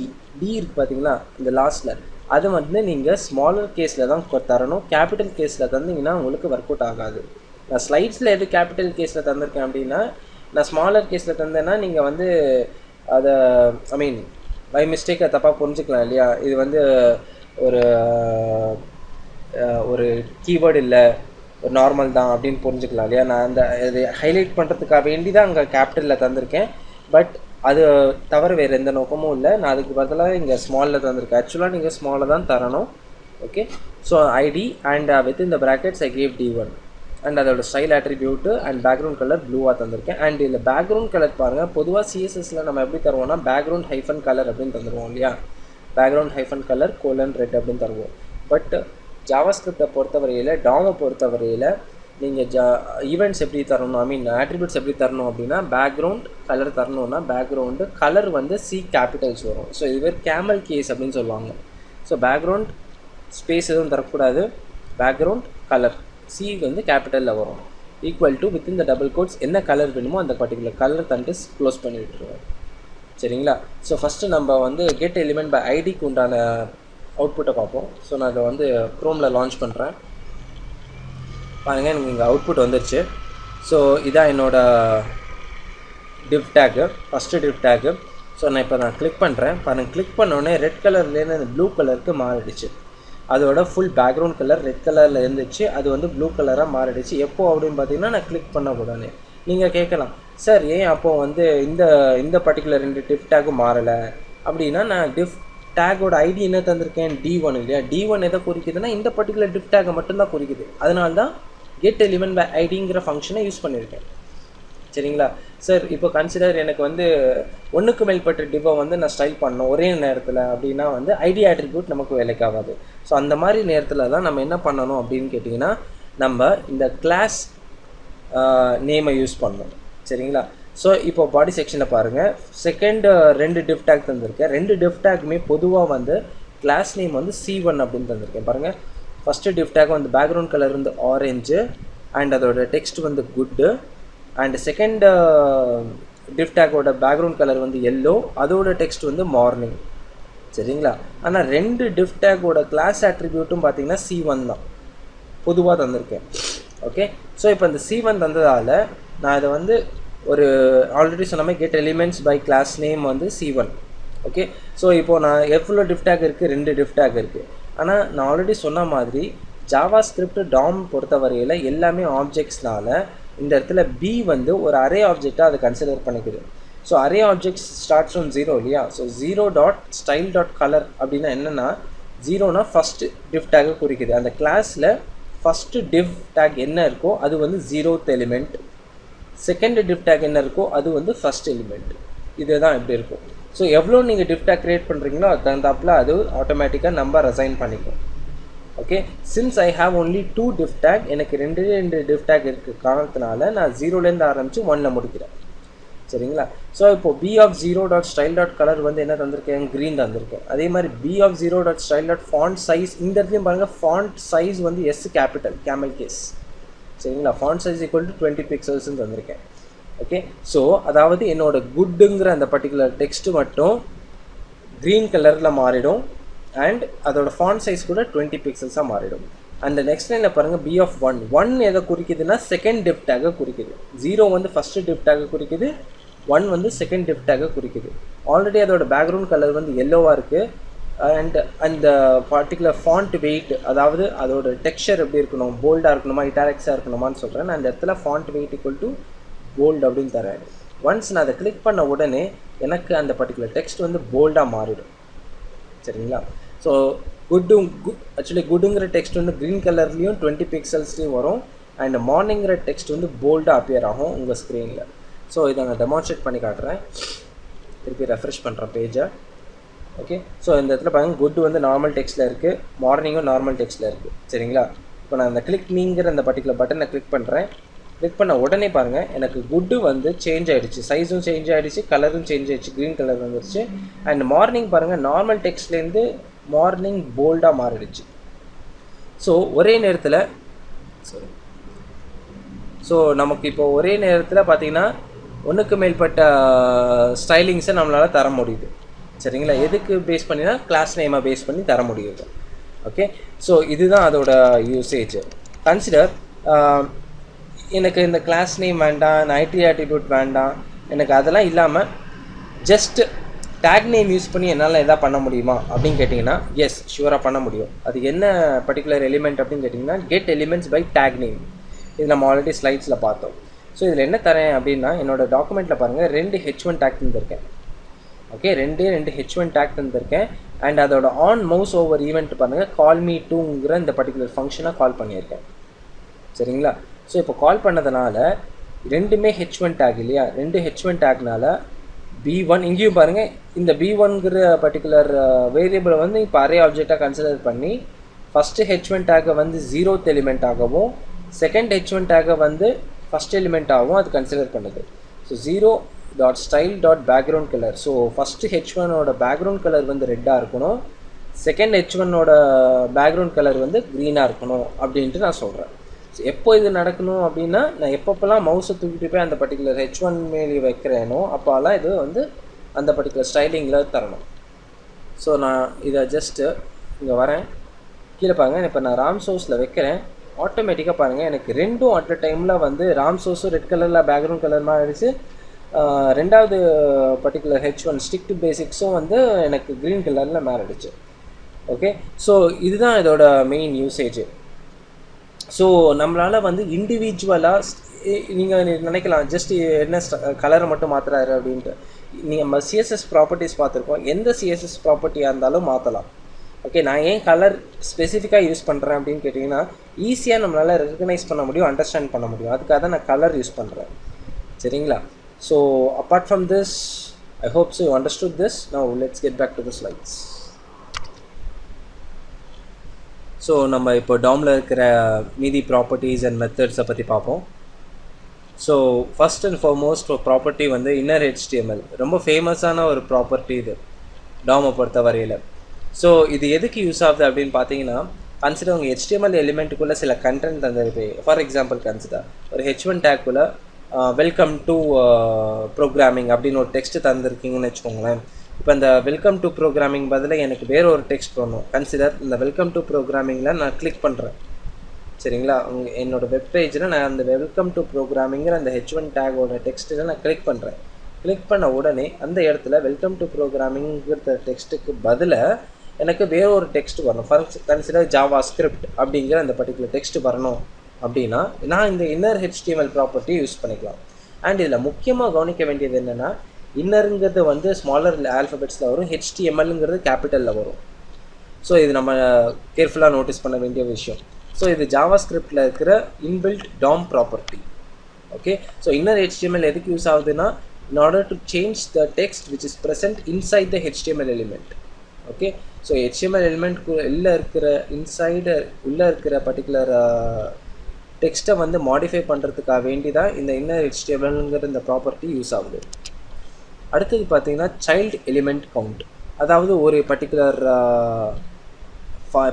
இருக்குது பார்த்தீங்களா இந்த லாஸ்ட்டில், அது வந்து நீங்கள் ஸ்மாலர் கேஸில் தான் தரணும். கேபிட்டல் கேஸில் தந்தீங்கன்னா உங்களுக்கு ஒர்க் அவுட் ஆகாது. நான் ஸ்லைட்ஸில் எது கேபிட்டல் கேஸில் தந்திருக்கேன் அப்படின்னா நான் ஸ்மாலர் கேஸில் தந்தேன்னா நீங்கள் வந்து அதை பை மிஸ்டேக்கை தப்பாக புரிஞ்சுக்கலாம் இல்லையா. இது வந்து ஒரு கீவேர்டு இல்லை, ஒரு நார்மல் தான் அப்படின்னு புரிஞ்சுக்கலாம் இல்லையா. நான் அந்த இது ஹைலைட் பண்ணுறதுக்காக வேண்டி தான் அங்கே கேபிட்டலில் தந்திருக்கேன். பட் அது தவிர வேறு எந்த நோக்கமும் இல்லை. நான் அதுக்கு பதிலாக இங்கே ஸ்மாலில் தந்திருக்கேன். ஆக்சுவலாக நீங்கள் ஸ்மாலில் தான் தரணும். Okay. So ID and within the brackets I gave D1 and அதோட style attribute and background colour ப்ளூவாக தந்திருக்கேன். அண்ட் இதில் பேக்ரவுண்ட் கலர் பாருங்கள், பொதுவாக சிஎஸ்எஸில் நம்ம எப்படி தருவோம்னா பேக்ரவுண்ட் ஹைஃபன் கலர் அப்படின்னு தந்துடுவோம் இல்லையா, background hyphen colour colon red அப்படின்னு தருவோம். பட் ஜாவாஸ்கிரிப்டை பொறுத்தவரையில், டாமை பொறுத்தவரையில் நீங்கள் ஈவெண்ட்ஸ் எப்படி தரணும், ஐ மீன் ஆட்ரிபியூட்ஸ் எப்படி தரணும் அப்படின்னா பேக்ரவுண்ட் கலர் தரணும்னா பேக்ரவுண்டு கலர் வந்து C கேபிட்டல்ஸ் வரும். ஸோ இது பேர் கேமல் கேஸ் அப்படின்னு சொல்லுவாங்க. ஸோ பேக்ரவுண்ட் ஸ்பேஸ் எதுவும் தரக்கூடாது, பேக்ரவுண்ட் கலர் C வந்து கேபிட்டலில் வரும். Equal to within the double quotes என்ன கலர் வேணுமோ அந்த பர்டிகுலர் கலர் தந்துட்டு க்ளோஸ் பண்ணி விட்டுருவோம். சரிங்களா. ஸோ ஃபஸ்ட்டு நம்ம வந்து கெட் எலிமெண்ட் பை ஐடிக்கு உண்டான அவுட்புட்டை பார்ப்போம். ஸோ நான் அதை வந்து க்ரோமில் லான்ச் பண்ணுறேன். பாருங்கள், எனக்கு இங்கே அவுட்புட் வந்துருச்சு. ஸோ இதான் என்னோடய டிவ் டேக்கு, ஃபஸ்ட்டு டிவ் டேக்கு. ஸோ நான் கிளிக் பண்ணுறேன். பாருங்கள், கிளிக் பண்ணோடனே ரெட் கலர்லேருந்து அந்த ப்ளூ கலருக்கு மாறிடுச்சு. அதோட ஃபுல் பேக்ரவுண்ட் கலர் ரெட் கலரில் இருந்துச்சு, அது வந்து ப்ளூ கலராக மாறிடுச்சு. எப்போ அப்படின்னு பார்த்தீங்கன்னா நான் கிளிக் பண்ண உடனே. நீங்கள் கேட்கலாம், சார் ஏன் அப்போது வந்து இந்த பர்டிகுலர் 2 டிஃப் டேக்கும் மாறலை அப்படின்னா, நான் டிஃப் டேக்கோட ஐடி என்ன தந்திருக்கேன், D1 இல்லையா. D1 எதை குறிக்குதுன்னா இந்த பர்டிகுலர் டிஃப் டேக்கை மட்டும்தான் குறிக்குது. அதனால தான் கெட் எலிமெண்ட் பை ஐடிங்கிற ஃபங்க்ஷனை யூஸ் பண்ணியிருக்கேன். சரிங்களா. சார் இப்போ கன்சிடர் எனக்கு வந்து ஒன்றுக்கு மேற்பட்ட டிவை வந்து நான் ஸ்டைல் பண்ணணும் ஒரே நேரத்தில் அப்படின்னா வந்து ஐடி ஆட்ரிபியூட் நமக்கு வேலைக்கு ஆகாது. ஸோ அந்த மாதிரி நேரத்தில் தான் நம்ம என்ன பண்ணணும் அப்படின்னு கேட்டிங்கன்னா, நம்ம இந்த கிளாஸ் நேமை யூஸ் பண்ணணும். சரிங்களா. ஸோ இப்போ பாடி செக்ஷனை பாருங்கள், செகண்ட் 2 டிஃப் டேக் தந்திருக்கேன். 2 டிஃப் டேக்குமே பொதுவாக வந்து கிளாஸ் நேம் வந்து C1 அப்படின்னு தந்திருக்கேன். பாருங்கள், ஃபஸ்ட்டு டிஃப் டேக் வந்து பேக்ரவுண்ட் கலர் வந்து ஆரஞ்சு அண்ட் அதோட டெக்ஸ்ட் வந்து குட்டு. அண்ட் செகண்ட் டிஃப் டேக்கோட பேக்ரவுண்ட் கலர் வந்து எல்லோ, அதோட டெக்ஸ்ட் வந்து மார்னிங். சரிங்களா. ஆனால் 2 டிஃப் டேக்கோட கிளாஸ் ஆட்ரிபியூட்டும் பார்த்தீங்கன்னா C1 தான் பொதுவாக தந்திருக்கேன். ஓகே. ஸோ இப்போ இந்த C1 தந்ததால் நான் இதை வந்து ஒரு ஆல்ரெடி சொன்ன மாதிரி get elements by class name வந்து C1. ஓகே. ஸோ இப்போது நான் எவ்வளோ டிஃப் டேக் இருக்குது, 2 டிஃப் டேக் இருக்குது. ஆனால் நான் ஆல்ரெடி சொன்ன மாதிரி ஜாவா ஸ்கிரிப்ட் டாம் பொறுத்தவரையில் எல்லாமே ஆப்ஜெக்ட்ஸ்னால இந்த இடத்துல B வந்து ஒரு அரே ஆப்ஜெக்டாக அதை கன்சிடர் பண்ணிக்குது. So array objects starts from 0 இல்லையா. ஸோ 0.style.color அப்படின்னா என்னென்னா, 0னா ஃபஸ்ட்டு டிஃப் டேக்கை குறிக்குது. அந்த கிளாஸில் ஃபஸ்ட்டு டிஃப் டேக் என்ன இருக்கோ அது வந்து 0th எலிமெண்ட், செகண்ட் டிஃப் டேக் என்ன இருக்கோ அது வந்து ஃபஸ்ட் எலிமெண்ட். இதுதான் எப்படி இருக்கும். ஸோ எவ்வளோ நீங்கள் டிஃப் டேக் க்ரியேட் பண்ணுறீங்களோ அது தகுந்தாப்பில் அது ஆட்டோமேட்டிக்காக நம்பர் அசைன் பண்ணிக்கும். Okay. Since I have only 2 diff take, எனக்கு 2 டிஃப் டேக் இருக்குது காரணத்தினால நான் 0லேருந்து ஆரம்பித்து 1ல் முடிக்கிறேன். சரிங்களா. ஸோ இப்போது b.0.style.color வந்து என்ன தந்திருக்கேன், க்ரீன் தந்திருக்கேன். அதே மாதிரி b.0.style.font size, இந்த இடத்துலையும் பாருங்கள் ஃபாண்ட் சைஸ் வந்து S கேபிட்டல் கேமல் கேஸ். சரிங்களா. ஃபாண்ட் சைஸ் ஈக்குவல் டு 20 பிக்சல்ஸ்ன்னு தந்திருக்கேன். ஓகே. ஸோ அதாவது என்னோட குட்டுங்கிற அந்த பர்டிகுலர் டெக்ஸ்ட்டு மட்டும் க்ரீன் கலரில் மாறிடும் அண்ட் அதோட ஃபாண்ட் சைஸ் கூட 20 பிக்சல்ஸாக மாறிடும். அந்த நெக்ஸ்ட் லைனில் பாருங்கள் b(1). 1 எதை குறிக்குதுன்னா செகண்ட் டிஃப் டேக்கை குறிக்குது. 0 வந்து ஃபஸ்ட்டு டிஃப் டேக்கை குறிக்குது, 1 வந்து செகண்ட் டிஃப் டேக்கை குறிக்குது. ஆல்ரெடி அதோட பேக்ரவுண்ட் கலர் வந்து எல்லோவாக இருக்குது அண்ட் அந்த பர்டிகுலர் ஃபாண்ட் வெயிட், அதாவது அதோட டெக்ஸ்சர் எப்படி இருக்கணும், போல்டாக இருக்கணுமா இட்டாலிக்ஸாக இருக்கணுமான்னு சொல்கிறேன். நான் அந்த இடத்துல font weight equal to bold அப்படின்னு தரேன். ஒன்ஸ் நான் அதை கிளிக் பண்ண உடனே எனக்கு அந்த பர்டிகுலர் டெக்ஸ்ட் வந்து போல்டாக மாறிடும். சரிங்களா. ஸோ ஆக்சுவலி குட்டுங்கிற டெக்ஸ்ட் வந்து க்ரீன் கலர்லேயும் 20 பிக்சல்ஸ்லேயும் வரும் அண்ட் மார்னிங்கிற டெக்ஸ்ட் வந்து போல்டாக அப்பியர் ஆகும் உங்கள் ஸ்க்ரீனில். ஸோ இதை நான் டெமான்ஸ்ட்ரேட் பண்ணி காட்டுறேன். திருப்பி ரெஃப்ரெஷ் பண்ணுறேன் பேஜை. ஓகே. ஸோ இந்த இடத்துல பாருங்கள், குட் வந்து நார்மல் டெக்ஸ்ட்டில் இருக்குது, மார்னிங்கும் நார்மல் டெக்ஸ்ட்டில் இருக்குது. சரிங்களா. இப்போ நான் அந்த கிளிக் மீங்கிற அந்த பர்டிகுலர் பட்டனை கிளிக் பண்ணுறேன். கிளிக் பண்ண உடனே பாருங்கள் எனக்கு குட்டு வந்து சேஞ்ச் ஆகிடுச்சு, சைஸும் சேஞ்ச் ஆகிடுச்சு, கலரும் சேஞ்ச் ஆகிடுச்சு, க்ரீன் கலர் வந்துடுச்சு. அண்ட் மார்னிங் பாருங்கள் நார்மல் டெக்ஸ்ட்லேருந்து மார்னிங் போல்டாக மாறிடுச்சு. ஸோ ஒரே நேரத்தில் நமக்கு இப்போ ஒரே நேரத்தில் பார்த்திங்கன்னா ஒன்றுக்கு மேற்பட்ட ஸ்டைலிங்ஸை நம்மளால் தர முடியுது. சரிங்களா. எதுக்கு பேஸ் பண்ணினா கிளாஸ் நேமை பேஸ் பண்ணி தர முடியுது. ஓகே. ஸோ இதுதான் அதோட யூசேஜ். கன்சிடர் எனக்கு இந்த கிளாஸ் நேம் வேண்டாம், ஐடி ஆட்டிடியூட் வேண்டாம், எனக்கு அதெல்லாம் இல்லாமல் ஜஸ்ட் டேக் நேம் யூஸ் பண்ணி என்னால் எதாவது பண்ண முடியுமா அப்படின்னு கேட்டிங்கன்னா எஸ், ஷுவராக பண்ண முடியும். அது என்ன பர்டிகுலர் எலிமெண்ட் அப்படின்னு கேட்டிங்கன்னா get elements bye take name. இது நம்ம ஆல்ரெடி ஸ்லைட்ஸில் பார்த்தோம். ஸோ இதில் என்ன தரேன் அப்படின்னா என்னோடய டாக்குமெண்ட்டில் பாருங்கள் 2 H1 டேக் தந்திருக்கேன். ஓகே, ரெண்டு H1 டேக் தந்திருக்கேன். அண்ட் அதோட ஆன் மவுஸ் ஓவர் ஈவெண்ட் பாருங்கள், கால் மீ டூங்கிற இந்த பர்டிகுலர் ஃபங்க்ஷனை கால் பண்ணியிருக்கேன். சரிங்களா? ஸோ இப்போ கால் பண்ணதுனால ரெண்டுமே H1 டேக் இல்லையா, ரெண்டு H1 டேக்னால B1 இங்கேயும் பாருங்கள், இந்த B1ங்கிற பர்டிகுலர் வேரியபிளை வந்து இப்போ அரே ஆப்ஜெக்டாக கன்சிடர் பண்ணி ஃபஸ்ட்டு H1 டேக்கை வந்து 0th எலிமெண்ட் ஆகவும் செகண்ட் H1 டேக்கை வந்து ஃபஸ்ட் எலிமெண்ட் ஆகவும் அது கன்சிடர் பண்ணுது. So 0.style.background color. So first H1ஓட பேக்ரவுண்ட் கலர் வந்து ரெட்டாக இருக்கணும், செகண்ட் H1ஓட பேக்ரவுண்ட் கலர் வந்து க்ரீனாக இருக்கணும் அப்படின்ட்டு நான் சொல்கிறேன். ஸோ எப்போ இது நடக்கணும் அப்படின்னா, நான் எப்பப்போலாம் மவுஸை தூக்கிட்டு போய் அந்த பர்டிகுலர் H1 மேலே வைக்கிறேனோ அப்போல்லாம் இது வந்து அந்த பர்டிகுலர் ஸ்டைலிங்கில் தரணும். ஸோ நான் இதை ஜஸ்ட்டு இங்கே வரேன், கீழே பாருங்கள். இப்போ நான் ராம் சோர்ஸில் வைக்கிறேன், ஆட்டோமேட்டிக்காக பாருங்கள் எனக்கு ரெண்டும் அட் அ டைமில் வந்து ராம் சோர்ஸும் ரெட் கலரில் பேக்ரவுண்ட் கலர் மாறிடுச்சு, ரெண்டாவது பர்டிகுலர் H1 ஸ்டிக் டு பேசிக்ஸும் வந்து எனக்கு க்ரீன் கலரில் மாறிடுச்சு. ஓகே, ஸோ இதுதான் இதோட மெயின் யூசேஜ். ஸோ நம்மளால் வந்து இண்டிவிஜுவலாக நீங்கள் நினைக்கலாம் ஜஸ்ட் என்ன கலரை மட்டும் மாற்றுறாரு அப்படின்ட்டு. நம்ம சிஎஸ்எஸ் ப்ராப்பர்ட்டிஸ் பார்த்துருக்கோம், எந்த சிஎஸ்எஸ் ப்ராப்பர்ட்டியாக இருந்தாலும் மாற்றலாம். ஓகே, நான் ஏன் கலர் ஸ்பெசிஃபிக்காக யூஸ் பண்ணுறேன் அப்படின்னு கேட்டிங்கன்னா, ஈஸியாக நம்மளால் ரெகக்னைஸ் பண்ண முடியும், அண்டர்ஸ்டாண்ட் பண்ண முடியும். அதுக்காக தான் நான் கலர் யூஸ் பண்ணுறேன். சரிங்களா? So apart from this, I hope so you understood this. Now let's get back to the slides. So நம்ம இப்போ டாமில் இருக்கிற மீதி ப்ராப்பர்ட்டிஸ் அண்ட் மெத்தட்ஸை பற்றி பார்ப்போம். ஸோ ஃபஸ்ட் அண்ட் ஃபார்மோஸ்ட் ஒரு ப்ராப்பர்ட்டி வந்து இன்னர் HTML, ரொம்ப ஃபேமஸான ஒரு ப்ராப்பர்ட்டி இது டாமை பொறுத்த வரையில். ஸோ இது எதுக்கு யூஸ் ஆகுது அப்படின்னு பார்த்தீங்கன்னா, கன்சிடர் உங்கள் HTML எலிமெண்ட்டுக்குள்ளே சில கண்டென்ட் தந்திருப்பேன். ஃபார் எக்ஸாம்பிள் கன்சிடர் ஒரு H1 டேக்குள்ளே வெல்கம் டு ப்ரோக்ராமிங் அப்படின்னு ஒரு டெக்ஸ்ட்டு தந்திருக்கீங்கன்னு வச்சுக்கோங்களேன். இப்போ இந்த வெல்கம் டு ப்ரோக்ராமிங் பதிலாக எனக்கு வேறு ஒரு டெக்ஸ்ட் வரணும். கன்சிடர் இந்த வெல்கம் டு ப்ரோக்ராமிங்கில் நான் கிளிக் பண்ணுறேன். சரிங்களா? என்னோடய வெப்பேஜில் நான் அந்த வெல்கம் டு ப்ரோக்ராமிங்கிற அந்த H1 டேக்கோட டெக்ஸ்ட்டில் நான் கிளிக் பண்ணுறேன். கிளிக் பண்ண உடனே அந்த இடத்துல வெல்கம் டு ப்ரோக்ராமிங்கிற டெக்ஸ்ட்டுக்கு பதிலாக எனக்கு வேறு ஒரு டெக்ஸ்ட் வரணும். ஃபார் கன்சிடர் ஜாவா ஸ்கிரிப்ட் அப்படிங்கிற அந்த பர்டிகுலர் டெக்ஸ்ட் வரணும் அப்படின்னா நான் இந்த இன்னர் HTML ப்ராப்பர்ட்டி யூஸ் பண்ணிக்கலாம். அண்ட் இதில் முக்கியமாக கவனிக்க வேண்டியது என்னென்னா, இன்னருங்கிறது வந்து ஸ்மாலர் ஆல்ஃபபெட்ஸில் வரும், HTMLங்கிறது கேபிட்டலில் வரும். ஸோ இது நம்ம கேர்ஃபுல்லாக நோட்டீஸ் பண்ண வேண்டிய விஷயம். ஸோ இது ஜாவா ஸ்கிரிப்டில் இருக்கிற inbuilt DOM property. Okay, so inner HTML எதுக்கு யூஸ் ஆகுதுன்னா, in order to change the text which is present inside the HTML element. Okay, so HTML element உள்ளே இருக்கிற உள்ளே இருக்கிற பர்டிகுலர் டெக்ஸ்ட்டை வந்து மாடிஃபை பண்ணுறதுக்காக வேண்டி தான் இந்த இன்னர் HTMLங்கிற இந்த ப்ராப்பர்ட்டி யூஸ் ஆகுது. அடுத்தது பார்த்தீங்கன்னா சைல்டு எலிமெண்ட் கவுண்ட், அதாவது ஒரு பர்டிகுலர்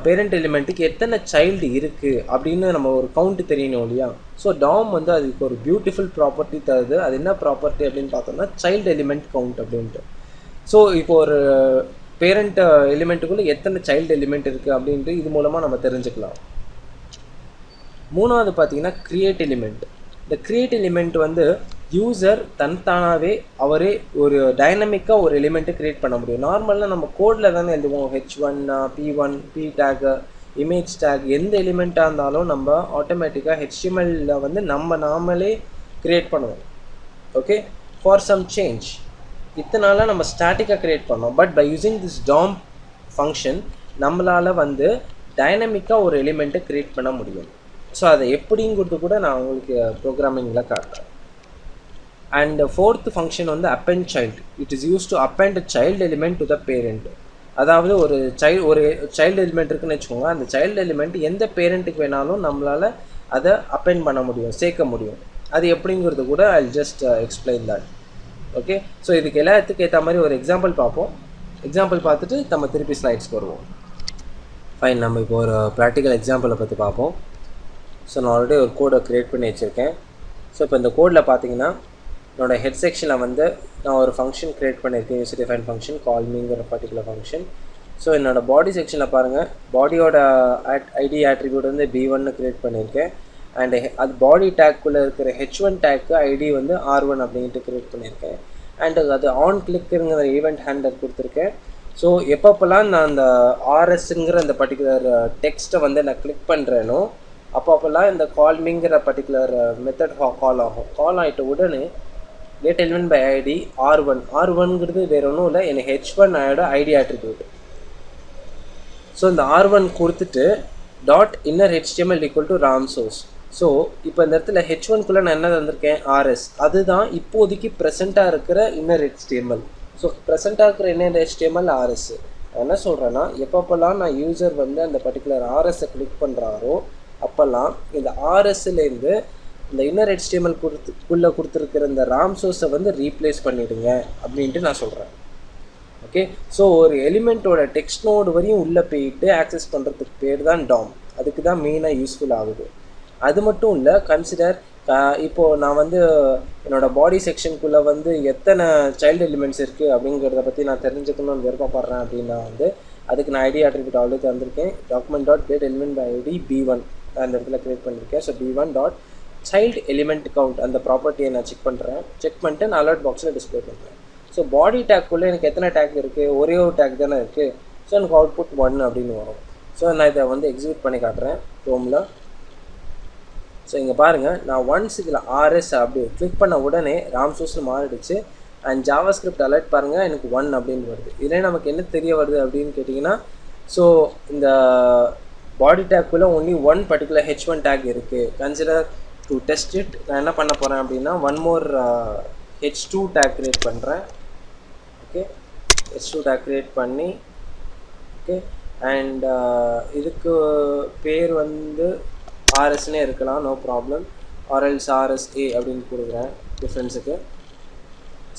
பேரண்ட் எலிமெண்ட்டுக்கு எத்தனை சைல்டு இருக்குது அப்படின்னு நம்ம ஒரு கவுண்ட்டு தெரியணும் இல்லையா. ஸோ DOM வந்து அதுக்கு ஒரு பியூட்டிஃபுல் ப்ராப்பர்ட்டி தருது. அது என்ன ப்ராப்பர்ட்டி அப்படின்னு பார்த்தோம்னா சைல்டு எலிமெண்ட் கவுண்ட் அப்படின்ட்டு. ஸோ இப்போ ஒரு பேரண்ட் எலிமெண்ட்டுக்குள்ளே எத்தனை சைல்டு எலிமெண்ட் இருக்குது அப்படின்ட்டு இது மூலமாக நம்ம தெரிஞ்சுக்கலாம். மூணாவது பார்த்தீங்கன்னா க்ரியேட் எலிமெண்ட். இந்த க்ரியேட் எலிமெண்ட் வந்து யூசர் தன்தானாகவே அவரே ஒரு டைனமிக்காக ஒரு எலிமெண்ட்டு க்ரியேட் பண்ண முடியும். நார்மலாக நம்ம கோடில் தானே எழுதுவோம், H1, P1, P டேக்கு, இமேஜ் டேக், எந்த எலிமெண்ட்டாக இருந்தாலும் நம்ம ஆட்டோமேட்டிக்காக HTML வந்து நாமளே க்ரியேட் பண்ணுவோம். ஓகே, ஃபார் சம் சேஞ்ச் இத்தனால நம்ம ஸ்டாட்டிக்காக க்ரியேட் பண்ணோம். But by using this DOM function நம்மளால் வந்து டைனமிக்காக ஒரு எலிமெண்ட்டை க்ரியேட் பண்ண முடியும். ஸோ அதை எப்படிங்கிறது கூட நான் உங்களுக்கு ப்ரோக்ராமிங்கில் காட்டுறேன். அண்ட் ஃபோர்த் ஃபங்க்ஷன் வந்து append child. It is use to append a child element to the parent. அதாவது ஒரு சைல்டு எலிமெண்ட் இருக்குன்னு வச்சுக்கோங்க, அந்த சைல்டு எலிமெண்ட் எந்த பேரண்ட்டுக்கு வேணாலும் நம்மளால் அதை அப்பெண்ட் பண்ண முடியும், சேர்க்க முடியும். அது எப்படிங்கிறது கூட I just explain that. Okay, so இதுக்கு எல்லாத்துக்கு ஏற்ற மாதிரி ஒரு எக்ஸாம்பிள் பார்ப்போம். எக்ஸாம்பிள் பார்த்துட்டு நம்ம திருப்பி ஸ்லைட்ஸ்க்கு வருவோம். ஃபைன், நம்ம இப்போ ஒரு ப்ராக்டிக்கல் எக்ஸாம்பிளை பற்றி பார்ப்போம். ஸோ நான் ஆல்ரெடி ஒரு கோடை க்ரியேட் பண்ணி வச்சுருக்கேன். ஸோ இப்போ இந்த கோடில் பார்த்தீங்கன்னா என்னோடய ஹெட் செக்ஷனில் வந்து நான் ஒரு ஃபங்க்ஷன் க்ரியேட் பண்ணியிருக்கேன், யூசர் டிஃபைன் ஃபங்க்ஷன் கால்மிங்கிற பர்டிகுலர் ஃபங்க்ஷன். ஸோ என்னோடய பாடி செக்ஷனில் பாருங்கள், பாடியோட ஐடி ஆட்ரிபியூட் வந்து B1 க்ரியேட் பண்ணியிருக்கேன். அண்ட் அது பாடி டேக்குள்ளே இருக்கிற H1 டேக்கு ஐடி வந்து R1 அப்படின்ட்டு க்ரியேட் பண்ணியிருக்கேன். அண்ட் அது ஆன் கிளிக்குங்கிற ஈவெண்ட் ஹேண்டர் கொடுத்துருக்கேன். ஸோ எப்பப்போலாம் நான் அந்த RSங்கிற அந்த பர்டிகுலர் டெக்ஸ்ட்டை வந்து நான் கிளிக் பண்ணுறேனோ அப்பப்போலாம் இந்த கால்மிங்கிற பர்டிகுலர் மெத்தட் கால் ஆகும். கால் ஆகிட்ட உடனே get element by id r1ங்கிறது வேற ஒன்றும் இல்லை, எனக்கு h1 ஆயோட ஐடி ஆட்ரிபியூட். ஸோ இந்த r1 கொடுத்துட்டு dot inner HTML equal to ram source. So இப்போ இந்த இடத்துல h1குள்ளே நான் என்ன தந்திருக்கேன், rs. அதுதான் இப்போதைக்கு ப்ரெசண்ட்டாக இருக்கிற இன்னர் HTML. ஸோ ப்ரெசண்ட்டாக இருக்கிற இன்னர் HTML rs. என்ன சொல்கிறேன்னா, எப்பப்போல்லாம் நான் யூசர் வந்து அந்த பர்டிகுலர் ஆர்எஸை கிளிக் பண்ணுறாரோ அப்போல்லாம் இந்த ஆர்எஸ்லேருந்து இந்த இன்னர் HTML கொடுத்துருக்கிற இந்த ராம் சோர்ஸை வந்து ரீப்ளேஸ் பண்ணிவிடுங்க அப்படின்ட்டு நான் சொல்கிறேன். ஓகே, ஸோ ஒரு எலிமெண்ட்டோட டெக்ஸ்ட் நோடு வரையும் உள்ளே போயிட்டு ஆக்சஸ் பண்ணுறதுக்கு பேர் தான் DOM. அதுக்கு தான் மெயினாக யூஸ்ஃபுல் ஆகுது. அது மட்டும் இல்லை, கன்சிடர் இப்போது நான் வந்து என்னோடய பாடி செக்ஷனுக்குள்ளே வந்து எத்தனை சைல்டு எலிமெண்ட்ஸ் இருக்குது அப்படிங்கிறத பற்றி நான் தெரிஞ்சுக்கணும்னு விருப்பப்படுறேன் அப்படின்னா வந்து அதுக்கு நான் ஐடி ஆட்ரிபியூட் ஆல்ரெடி தந்திருக்கேன். Document dot get element by ID b1 நான் இந்த இடத்துல க்ரியேட் பண்ணியிருக்கேன். So b1 dot child element count அந்த ப்ராப்பர்ட்டியை நான் செக் பண்ணிட்டு நான் அலர்ட் பாக்ஸில் டிஸ்பிளே பண்ணுறேன். ஸோ பாடி டேக்குள்ளே எனக்கு எத்தனை டேக் இருக்குது, ஒரே ஒரு டேக் தானே இருக்குது. ஸோ எனக்கு அவுட்புட் 1 அப்படின்னு வரும். ஸோ நான் இதை வந்து எக்ஸிக்யூட் பண்ணி காட்டுறேன் ரோமில். ஸோ இங்கே பாருங்கள், நான் ஒன்ஸ் இதில் RS அப்படி கிளிக் பண்ண உடனே ராம் சோர்ஸ்னு மாறிடுச்சு. அண்ட் ஜாவாஸ்கிரிப்ட் அலர்ட் பாருங்கள், எனக்கு 1 அப்படின்னு வருது. இதில் நமக்கு என்ன தெரிய வருது அப்படின்னு கேட்டிங்கன்னா, ஸோ இந்த பாடி டேக்குள்ளே only one particular h1 tag இருக்குது. கன்சிடர் டு டெஸ்ட் இட் நான் என்ன பண்ண போகிறேன் அப்படின்னா one more h2 tag create பண்ணுறேன். ஓகே, h2 டேக் க்ரியேட் பண்ணி ஓகே, அண்ட் இதுக்கு பேர் வந்து RSனே இருக்கலாம், நோ ப்ராப்ளம். ஆர்எல்ஸ் RSA அப்படின்னு கொடுக்குறேன் டிஃப்ரென்ஸுக்கு.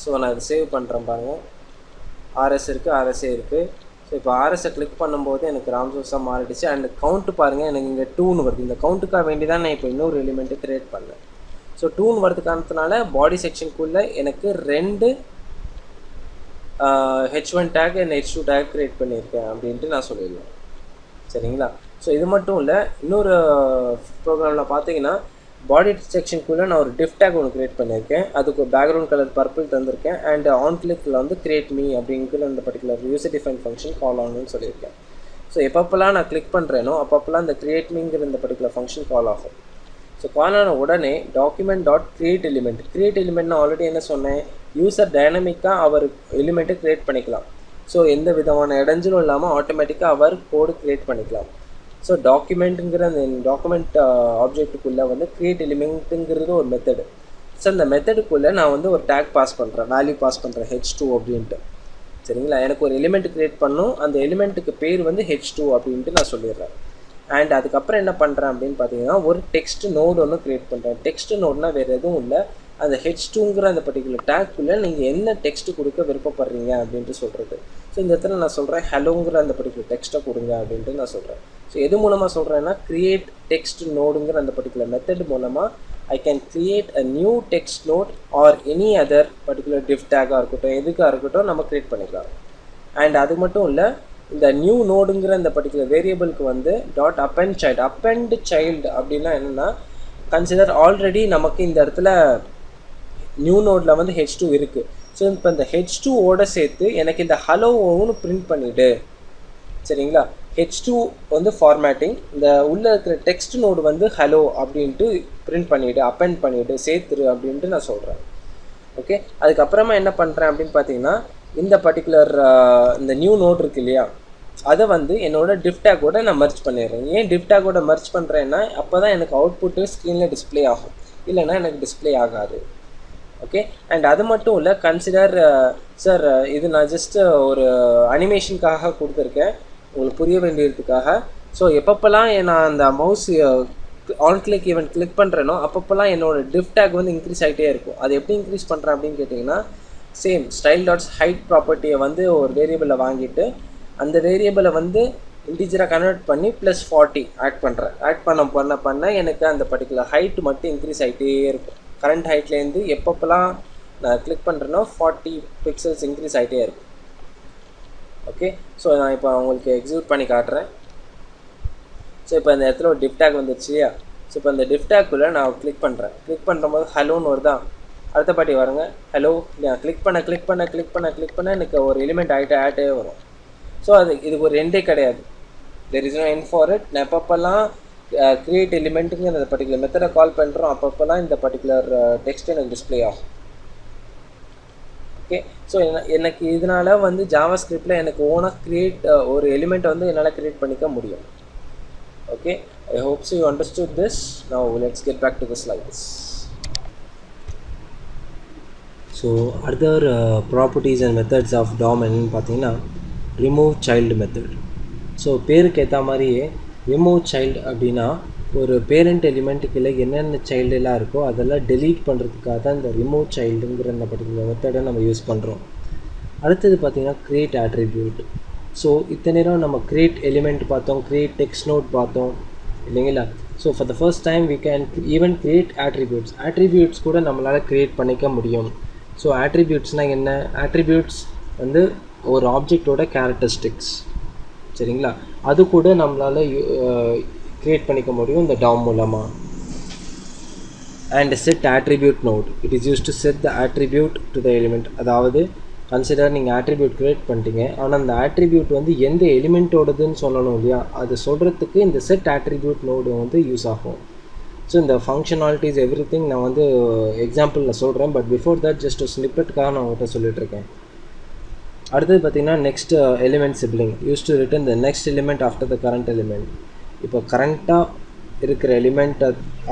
ஸோ நான் அதை சேவ் பண்ணுறேன் பாருங்கள். RS இருக்குது, RSA இருக்குது. ஸோ இப்போ RSஐ கிளிக் பண்ணும்போது எனக்கு ராம் சோர்ஸாக மாறிடுச்சு. அண்ட் கவுண்ட்டு பாருங்கள், எனக்கு இங்கே 2ன்னு வருது. இந்த கவுண்ட்டுக்காக வேண்டி தான் நான் இப்போ இன்னொரு எலிமெண்ட்டு க்ரியேட் பண்ணேன். ஸோ 2ன்னு வரது காரணத்தினால பாடி செக்ஷனுக்குள்ளே எனக்கு 2 h1 take and h2 tag create பண்ணியிருக்கேன் அப்படின்ட்டு நான் சொல்லிடுவேன். சரிங்களா? ஸோ இது மட்டும் இல்லை, இன்னொரு ப்ரோக்ராமில் பார்த்தீங்கன்னா பாடி செக்ஷனுக்குள்ளே நான் ஒரு டிஃப் டேக் ஒன்று க்ரியேட் பண்ணியிருக்கேன். அதுக்கு பேக்ரவுண்ட் கலர் பர்பிள் தந்திருக்கேன். அண்ட் ஆன் கிளிக்கில் வந்து கிரியேட் மீ அப்படிங்கிற அந்த particular user define function call ஆகணும்னு சொல்லியிருக்கேன். ஸோ எப்பப்பெல்லாம் நான் கிளிக் பண்ணுறேனோ அப்பப்பெல்லாம் இந்த கிரியேட் மீங்கிற இந்த பர்டிகுலர் ஃபங்க்ஷன் கால் ஆகும். ஸோ கால் ஆன உடனே டாக்குமெண்ட் டாட் கிரியேட் எலிமெண்ட் நான் ஆல்ரெடி என்ன சொன்னேன், யூசர் டைனமிக்காக அவர் எலிமெண்ட்டை க்ரியேட் பண்ணிக்கலாம். ஸோ எந்த விதமான இடைஞ்சலும் இல்லாமல் ஆட்டோமேட்டிக்காக அவர் கோடு க்ரியேட் பண்ணிக்கலாம். ஸோ டாக்குமெண்ட்டுங்கிற அந்த டாக்குமெண்ட் ஆப்ஜெக்ட்டுக்குள்ளே வந்து க்ரியேட் எலிமெண்ட்டுங்கிறது ஒரு மெத்தடு. ஸோ அந்த மெத்தடுக்குள்ளே நான் வந்து ஒரு டேக் பாஸ் பண்ணுறேன், வேல்யூ பாஸ் பண்ணுறேன் h2 அப்படின்ட்டு. சரிங்களா? எனக்கு ஒரு எலிமெண்ட் க்ரியேட் பண்ணும், அந்த எலிமெண்ட்டுக்கு பேர் வந்து h2 அப்படின்ட்டு நான் சொல்லிடுறேன். அண்ட் அதுக்கப்புறம் என்ன பண்ணுறேன் அப்படின்னு பார்த்தீங்கன்னா ஒரு டெக்ஸ்ட் நோடு ஒன்று க்ரியேட் பண்ணுறேன். டெக்ஸ்ட் நோடுனா வேறு எதுவும் இல்லை, அந்த h2ங்கிற அந்த பர்டிகுலர் டேக்குள்ளே நீங்கள் என்ன டெக்ஸ்ட்டு கொடுக்க விருப்பப்படுறீங்க அப்படின்ட்டு சொல்கிறது. ஸோ இந்த இடத்துல நான் சொல்கிறேன் ஹலோங்கிற அந்த பர்டிகுலர் டெக்ஸ்ட்டை கொடுங்க அப்படின்ட்டு நான் சொல்கிறேன். ஸோ எது மூலமாக சொல்கிறேன்னா க்ரியேட் டெக்ஸ்ட் நோடுங்கிற அந்த பர்டிகுலர் மெத்தட் மூலமாக I can create a new text node or any other particular div டேக்காக இருக்கட்டும் எதுக்காக இருக்கட்டும் நம்ம க்ரியேட் பண்ணிக்கலாம். அண்ட் அது மட்டும் இல்லை, இந்த நியூ நோடுங்கிற இந்த பர்டிகுலர் வேரியபிளுக்கு வந்து டாட் அப்பெண்ட் சைல்டு அப்படின்னா என்னென்னா, கன்சிடர் ஆல்ரெடி நமக்கு இந்த இடத்துல நியூ நோடில் வந்து h2 இருக்குது. ஸோ இப்போ இந்த h2ஓட சேர்த்து எனக்கு இந்த ஹலோன்னு பிரிண்ட் பண்ணிவிடு. சரிங்களா? h2 வந்து ஃபார்மேட்டிங், இந்த உள்ளே இருக்கிற டெக்ஸ்ட் நோடு வந்து ஹலோ அப்படின்ட்டு பிரிண்ட் பண்ணிவிடு, அப்பெண்ட் பண்ணிவிடு, சேர்த்துரு அப்படின்ட்டு நான் சொல்கிறேன். ஓகே, அதுக்கப்புறமா என்ன பண்ணுறேன் அப்படின்னு பார்த்தீங்கன்னா இந்த பர்டிகுலர் இந்த நியூ நோட் இருக்குது இல்லையா, அதை வந்து என்னோடய டிஃப் டேக்கோட நான் மர்ச் பண்ணிடுறேன். ஏன் டிஃப் டேக்கோட மர்ச் பண்ணுறேன்னா அப்போ தான் எனக்கு அவுட்புட்டு ஸ்க்ரீனில் டிஸ்பிளே ஆகும், இல்லைன்னா எனக்கு டிஸ்பிளே ஆகாது. ஓகே, அண்ட் அது மட்டும் இல்லை, கன்சிடர் சார் இது நான் ஜஸ்ட்டு ஒரு அனிமேஷனுக்காக கொடுத்துருக்கேன் உங்களுக்கு புரிய வேண்டியதுக்காக. ஸோ எப்பப்பெல்லாம் நான் அந்த mouse on click event click பண்ணுறேனோ அப்பப்போல்லாம் என்னோடய டிஃப் டேக் வந்து இன்க்ரீஸ் ஆகிட்டே இருக்கும். அது எப்படி இன்க்ரீஸ் பண்ணுறேன் அப்படின்னு கேட்டிங்கன்னா சேம் ஸ்டைல் டாட்ஸ் ஹைட் ப்ராப்பர்ட்டியை வந்து ஒரு வேரியபிளை வாங்கிட்டு அந்த வேரியபிளை வந்து இன்டிஜராக கன்வெர்ட் பண்ணி +40 ஆட் பண்ணுறேன். ஆட் பண்ண எனக்கு அந்த பர்டிகுலர் ஹைட் மட்டும் இன்க்ரீஸ் ஆகிட்டே இருக்கும். கரண்ட் ஹைட்லேருந்து எப்பப்பெல்லாம் நான் கிளிக் பண்ணுறேனோ 40 பிக்சல்ஸ் இன்க்ரீஸ் ஆகிட்டே இருக்கும். ஓகே, ஸோ நான் இப்போ உங்களுக்கு எக்ஸிக்யூட் பண்ணி காட்டுறேன். ஸோ இப்போ இந்த இடத்துல ஒரு டிஃப் டேக் வந்துருச்சு இல்லையா. ஸோ இப்போ அந்த டிஃப் டேக்குள்ளே நான் கிளிக் பண்ணுறேன். கிளிக் பண்ணும்போது ஹலோன்னு வருதா, அடுத்த பாட்டி வருங்க ஹலோ. நான் கிளிக் பண்ண எனக்கு ஒரு எலிமெண்ட் ஆகிட்டே வரும். ஸோ இதுக்கு ஒரு எண்டே கிடையாது, there is no end for it. நான் எப்பப்பெல்லாம் க்ரியேட் எலிமெண்ட்டுங்க அந்த பர்டிகுலர் மெத்தடை கால் பண்ணுறோம் அப்பப்போல்லாம் இந்த பர்டிகுலர் டெக்ஸ்ட் எனக்கு டிஸ்பிளே ஆகும். ஓகே. ஸோ எனக்கு இதனால் வந்து ஜாவா ஸ்கிரிப்டில் எனக்கு ஓனாக க்ரியேட் ஒரு எலிமெண்ட்டை வந்து என்னால் க்ரியேட் பண்ணிக்க முடியும். Okay, I hope you understood this. Now let's get back to the slides. So other properties and methods of DOM என்னன்னு பார்த்தீங்கன்னா ரிமூவ் சைல்டு மெத்தட். ஸோ பேருக்கு ஏற்ற மாதிரியே ரிமூவ் சைல்டு அப்படின்னா ஒரு பேரண்ட் எலிமெண்ட்டுக்குள்ளே என்னென்ன சைல்டெல்லாம் இருக்கோ அதெல்லாம் டெலீட் பண்ணுறதுக்காக தான் இந்த ரிமூவ் சைல்டுங்கிற இந்த பர்டிகுலர் மெத்தடை நம்ம யூஸ் பண்ணுறோம். அடுத்தது பார்த்திங்கன்னா க்ரியேட் ஆட்ரிபியூட். ஸோ இத்தனை நேரம் நம்ம க்ரியேட் எலிமெண்ட் பார்த்தோம், க்ரியேட் டெக்ஸ்ட் நோட் பார்த்தோம் இல்லைங்களா. So for the first time we can even create attributes கூட நம்மளால் க்ரியேட் பண்ணிக்க முடியும். ஸோ ஆட்ரிபியூட்ஸ்னால் என்ன? ஆட்ரிபியூட்ஸ் வந்து ஒரு ஆப்ஜெக்டோட கேரக்டரிஸ்டிக்ஸ், சரிங்களா, அது கூட நம்மளால் க்ரியேட் பண்ணிக்க முடியும் இந்த DOM மூலமாக. And set attribute node, it is use to set the attribute to the element. அதாவது கன்சிடர் நீங்கள் ஆட்ரிபியூட் க்ரியேட் பண்ணிட்டீங்க, ஆனால் அந்த ஆட்ரிபியூட் வந்து எந்த எலிமெண்ட்டோடதுன்னு சொல்லணும் இல்லையா, அது சொல்கிறதுக்கு இந்த செட் ஆட்ரிபியூட் நோடு வந்து யூஸ் ஆகும். ஸோ இந்த ஃபங்க்ஷனாலிட்டிஸ் எவ்ரி திங் நான் வந்து எக்ஸாம்பிளில் சொல்கிறேன், பட் பிஃபோர் தட் ஜஸ்ட் ஒரு ஸ்னிப்பெட்டுக்காக நான் உங்கள்கிட்ட சொல்லிட்டுருக்கேன். அடுத்தது பார்த்திங்கன்னா next element sibling use to return the next element after the current element. இப்போ கரண்ட்டாக இருக்கிற எலிமெண்ட்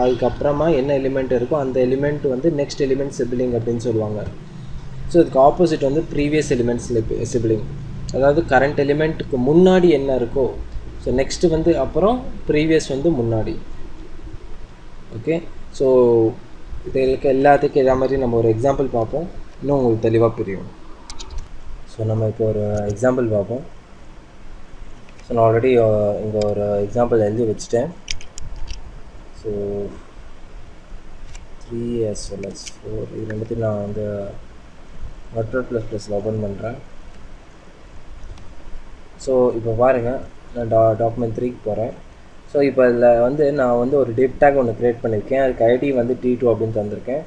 அதுக்கப்புறமா என்ன எலிமெண்ட் இருக்கோ அந்த எலிமெண்ட் வந்து நெக்ஸ்ட் எலிமெண்ட் சிப்ளிங் அப்படின்னு சொல்லுவாங்க. ஸோ இதுக்கு ஆப்போசிட் வந்து ப்ரீவியஸ் எலிமெண்ட் சிப்ளிங். அதாவது கரண்ட் எலிமெண்ட்டுக்கு முன்னாடி என்ன இருக்கோ, ஸோ நெக்ஸ்ட்டு வந்து அப்புறம் ப்ரீவியஸ் வந்து முன்னாடி. ஓகே, ஸோ இதுக்கு எல்லாத்துக்கும் இதே மாதிரி நம்ம ஒரு எக்ஸாம்பிள் பார்ப்போம், இன்னும் உங்களுக்கு தெளிவாக புரியும். ஸோ நம்ம இப்போ ஒரு எக்ஸாம்பிள் பார்ப்போம். ஸோ நான் ஆல்ரெடி இங்கே ஒரு எக்ஸாம்பிள் எழுதி வச்சுட்டேன். ஸோ 3 as well as 4 இது ரெண்டுத்தையும் நான் வந்து WordPress ஓப்பன் பண்ணுறேன். ஸோ இப்போ பாருங்கள், நான் டாக்குமெண்ட் 3க்கு போகிறேன். ஸோ இப்போ இதில் வந்து நான் வந்து ஒரு div tag ஒன்று க்ரியேட் பண்ணியிருக்கேன். அதுக்கு ஐடி வந்து T2 அப்படின்னு தந்திருக்கேன்.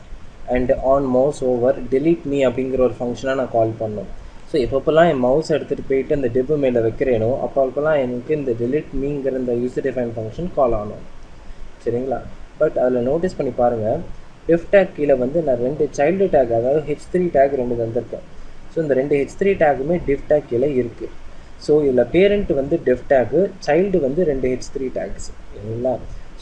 And on mouse over delete me அப்படிங்கிற ஒரு ஃபங்க்ஷனாக நான் கால் பண்ணோம். ஸோ எப்பப்போல்லாம் என் மவுஸ் எடுத்துகிட்டு போயிட்டு அந்த டிப் மேலே வைக்கிறேனோ அப்போல்லாம் எனக்கு இந்த delete meங்கிற இந்த யூசர் டிஃபைன் ஃபங்க்ஷன் கால் ஆகணும், சரிங்களா. பட் அதில் நோட்டீஸ் பண்ணி பாருங்கள், div tag கீழே வந்து நான் 2 சைல்டு டேக், அதாவது H3 டேக் 2 தந்திருக்கேன். ஸோ இந்த 2 H3 டேக்குமே div tag கீழே இருக்குது. ஸோ இதில் பேரண்ட் வந்து div tag, சைல்டு வந்து 2 H3 டேக்ஸ், சரிங்களா.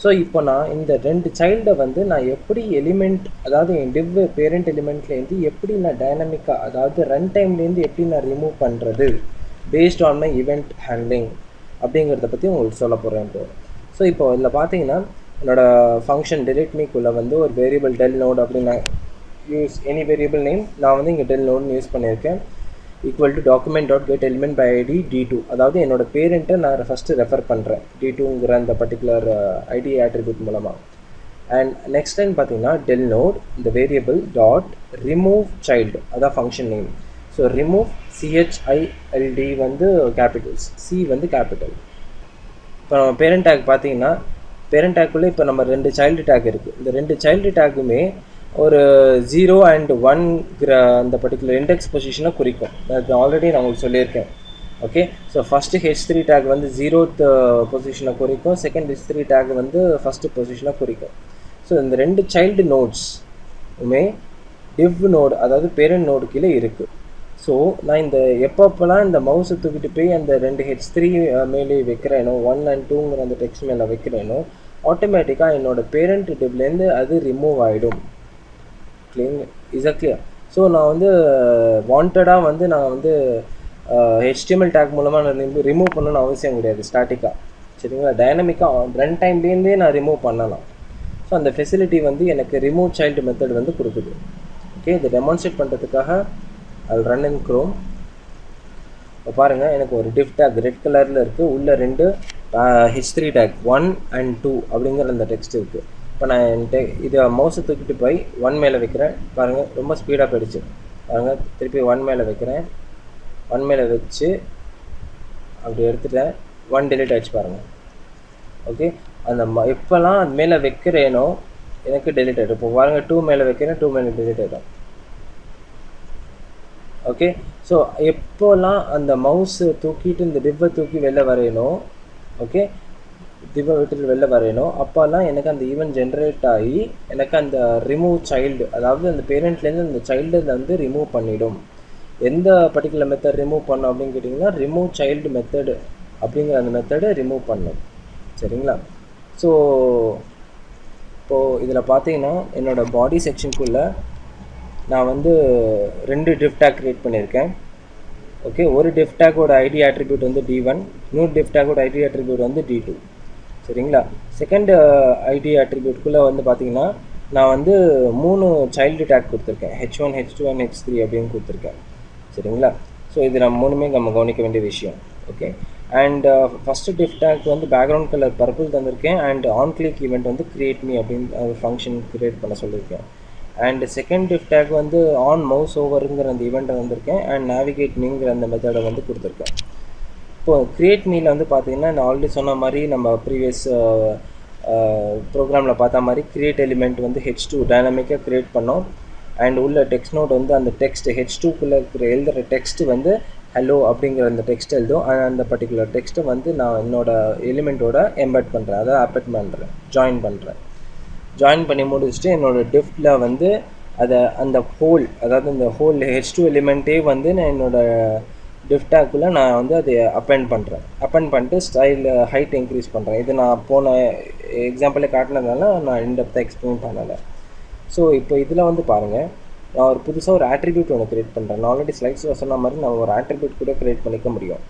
ஸோ இப்போ நான் இந்த 2 சைல்டை வந்து நான் எப்படி எலிமெண்ட், அதாவது என் div பேரண்ட் எலிமெண்ட்லேருந்து எப்படி நான் டைனமிக்காக, அதாவது ரன் டைம்லேருந்து எப்படி நான் ரிமூவ் பண்ணுறது based on my event handling அப்படிங்கிறத பற்றி உங்களுக்கு சொல்ல போகிறேன் இப்போ. ஸோ இப்போ இதில் பார்த்தீங்கன்னா என்னோடய ஃபங்க்ஷன் delete meக்குள்ளே வந்து ஒரு வேரியபிள் del node அப்படின்னு நான் யூஸ் எனி வேரியபிள் நேம் நான் வந்து இங்கே del nodeன்னு யூஸ் பண்ணியிருக்கேன். ஈக்குவல் டு document.getElementById D2, அதாவது என்னோடய பேரண்ட்டை நான் ஃபஸ்ட்டு ரெஃபர் பண்ணுறேன் D2ங்கிற அந்த பர்டிகுலர் ஐடி ஆட்ரிபியூட் மூலமாக. அண்ட் நெக்ஸ்ட் லைன் பார்த்தீங்கன்னா del node இந்த வேரியபிள் டாட் ரிமூவ் சைல்டு, அதான் function name. So remove CHILD வந்து கேபிட்டல்ஸ், C வந்து கேபிட்டல். இப்போ நம்ம பேரண்ட் டேக் பார்த்தீங்கன்னா பேரண்ட் டேக்குள்ளே இப்போ நம்ம 2 சைல்டு டேக் இருக்குது. இந்த 2 சைல்டு டேக்குமே ஒரு 0 and 1ங்கிற அந்த பர்டிகுலர் இண்டெக்ஸ் பொசிஷனை குறிக்கும். அது ஆல்ரெடி நான் உங்களுக்கு சொல்லியிருக்கேன். Okay, so first H3 take வந்து 0th பொசிஷனை குறிக்கும், செகண்ட் H3 டேக் வந்து ஃபஸ்ட்டு பொசிஷனை குறிக்கும். ஸோ இந்த 2 சைல்டு நோட்ஸுமே div நோடு, அதாவது பேரண்ட் நோடு கீழே இருக்குது. ஸோ நான் இந்த எப்பப்போலாம் இந்த மவுஸை தூக்கிட்டு போய் அந்த 2 H3 மேலே வைக்கிறேனோ, 1 and 2ங்கிற அந்த டெக்ஸ்ட் மேலே வைக்கிறேனோ, ஆட்டோமேட்டிக்காக என்னோடய பேரண்ட் டிவ்லேருந்து அது ரிமூவ் ஆகிடும். Is clear? ஸோ நான் வந்து வாண்டடாக வந்து நான் வந்து HTML டேக் மூலமாக நான் ரிமூவ் பண்ணணும்னு அவசியம் கிடையாது ஸ்டாட்டிக்காக, சரிங்களா. டைனமிக்காக ரன் டைம்லேருந்தே நான் ரிமூவ் பண்ணலாம். ஸோ அந்த ஃபெசிலிட்டி வந்து எனக்கு ரிமூவ் சைல்டு மெத்தட் வந்து கொடுக்குது. ஓகே, இதை டெமான்ஸ்ட்ரேட் பண்ணுறதுக்காக அது ரன் இன் க்ரோம். இப்போ பாருங்கள், எனக்கு ஒரு div tag ரெட் கலரில் இருக்குது, உள்ள 2 H3 டேக் 1 and 2 அப்படிங்கிற அந்த டெக்ஸ்ட் இருக்குது. இப்போ நான் என்கிட்ட இதை மவுஸை தூக்கிட்டு போய் 1 மேலே வைக்கிறேன். பாருங்கள், ரொம்ப ஸ்பீடாக போயிடுச்சு. பாருங்கள், திருப்பி 1 மேலே வைக்கிறேன். 1 மேலே வச்சு அப்படி எடுத்துட்டேன். 1 delete ஆகிடுச்சு பாருங்கள். ஓகே, அந்த எப்போல்லாம் அது மேலே வைக்கிறேனோ எனக்கு delete ஆகிடும். இப்போ பாருங்கள், 2 மேலே வைக்கிறேன், 2 மேலே delete ஆகிடும். ஓகே, ஸோ எப்போல்லாம் அந்த மவுஸை தூக்கிட்டு இந்த டிவ்வை தூக்கி வெளில வரையணும், ஓகே, டிவ்வை விட்டுட்டு வெளில வரையணும், அப்போல்லாம் எனக்கு அந்த ஈவெண்ட் ஜென்ரேட் ஆகி எனக்கு அந்த ரிமூவ் சைல்டு, அதாவது அந்த பேரண்ட்லேருந்து அந்த சைல்டு வந்து ரிமூவ் பண்ணிவிடும். எந்த பர்டிகுலர் மெத்தட் ரிமூவ் பண்ணோம் அப்படின்னு கேட்டிங்கன்னா ரிமூவ் சைல்டு மெத்தடு அப்படிங்கிற அந்த மெத்தடை ரிமூவ் பண்ணணும். சரிங்களா? ஸோ இப்போது இதில் பார்த்தீங்கன்னா என்னோடய பாடி செக்ஷனுக்குள்ளே நான் வந்து 2 div tag க்ரியேட் பண்ணியிருக்கேன். ஓகே, ஒரு div tagோட ஐடி ஆட்ரிபியூட் வந்து D1, இன்னொரு div tagோட ஐடி ஆட்ரிபியூட் வந்து D2. சரிங்களா? செகண்ட் ஐடி ஆட்ரிபியூட்குள்ளே வந்து பார்த்தீங்கன்னா நான் வந்து 3 சைல்டு டேக் கொடுத்துருக்கேன், H1, H2 and H3 அப்படின்னு கொடுத்துருக்கேன். சரிங்களா? ஸோ இது நம்ம கவனிக்க வேண்டிய விஷயம். Okay, and first div tag வந்து பேக்ரவுண்ட் கலர் பர்பிள் தந்திருக்கேன். அண்ட் ஆன் கிளிக் ஈவெண்ட் வந்து கிரியேட் மீ அப்படின்னு ஃபங்க்ஷன் கிரியேட் பண்ண சொல்லியிருக்கேன். அண்ட் செகண்ட் div tag வந்து ஆன் மவுஸ் ஓவருங்கிற அந்த ஈவெண்ட்டை வந்திருக்கேன். அண்ட் நேவிகேட் மீங்கிற அந்த மெத்தடை வந்து கொடுத்துருக்கேன். இப்போது க்ரியேட் மீல வந்து பார்த்திங்கன்னா நான் ஆல்ரெடி சொன்ன மாதிரி நம்ம ப்ரீவியஸ் ப்ரோக்ராமில் பார்த்த மாதிரி க்ரியேட் எலிமெண்ட் வந்து H2 டைனமிக்காக க்ரியேட் பண்ணோம். அண்ட் உள்ள டெக்ஸ்ட் நோட் வந்து அந்த டெக்ஸ்ட் H2குள்ளே இருக்கிற எழுதுகிற டெக்ஸ்ட்டு வந்து ஹலோ அப்படிங்கிற அந்த டெக்ஸ்ட் எழுதும். அந்த பர்டிகுலர் டெக்ஸ்ட்டை வந்து நான் என்னோடய எலிமெண்ட்டோட எம்பெட் பண்ணுறேன், அதாவது ஆப்பெட் பண்ணுறேன், ஜாயின் பண்ணுறேன். ஜாயின் பண்ணி முடிச்சுட்டு என்னோடய டிஃப்டில் வந்து அதை அந்த ஹோல், அதாவது இந்த ஹோல் H2 எலிமெண்ட்டே வந்து நான் என்னோடய div tagக்குள்ளே நான் வந்து அதை அப்பெண்ட் பண்ணுறேன். அப்பெண்ட் பண்ணிட்டு ஸ்டைல் ஹைட் இன்க்ரீஸ் பண்ணுறேன். இது நான் போன எக்ஸாம்பிளே காட்டினதுனால நான் இன்டெப்த்தாக எக்ஸ்பிளைன் பண்ணலை. ஸோ இப்போ இதில் வந்து பாருங்கள், நான் ஒரு புதுசாக ஒரு ஆட்ரிபியூட் ஒன்று க்ரியேட் பண்ணுறேன். நான் ஆல்ரெடி ஸ்லைட்ஸில் சொன்ன மாதிரி நான் ஒரு ஆட்ரிபியூட் கூட க்ரியேட் பண்ணிக்க முடியும்.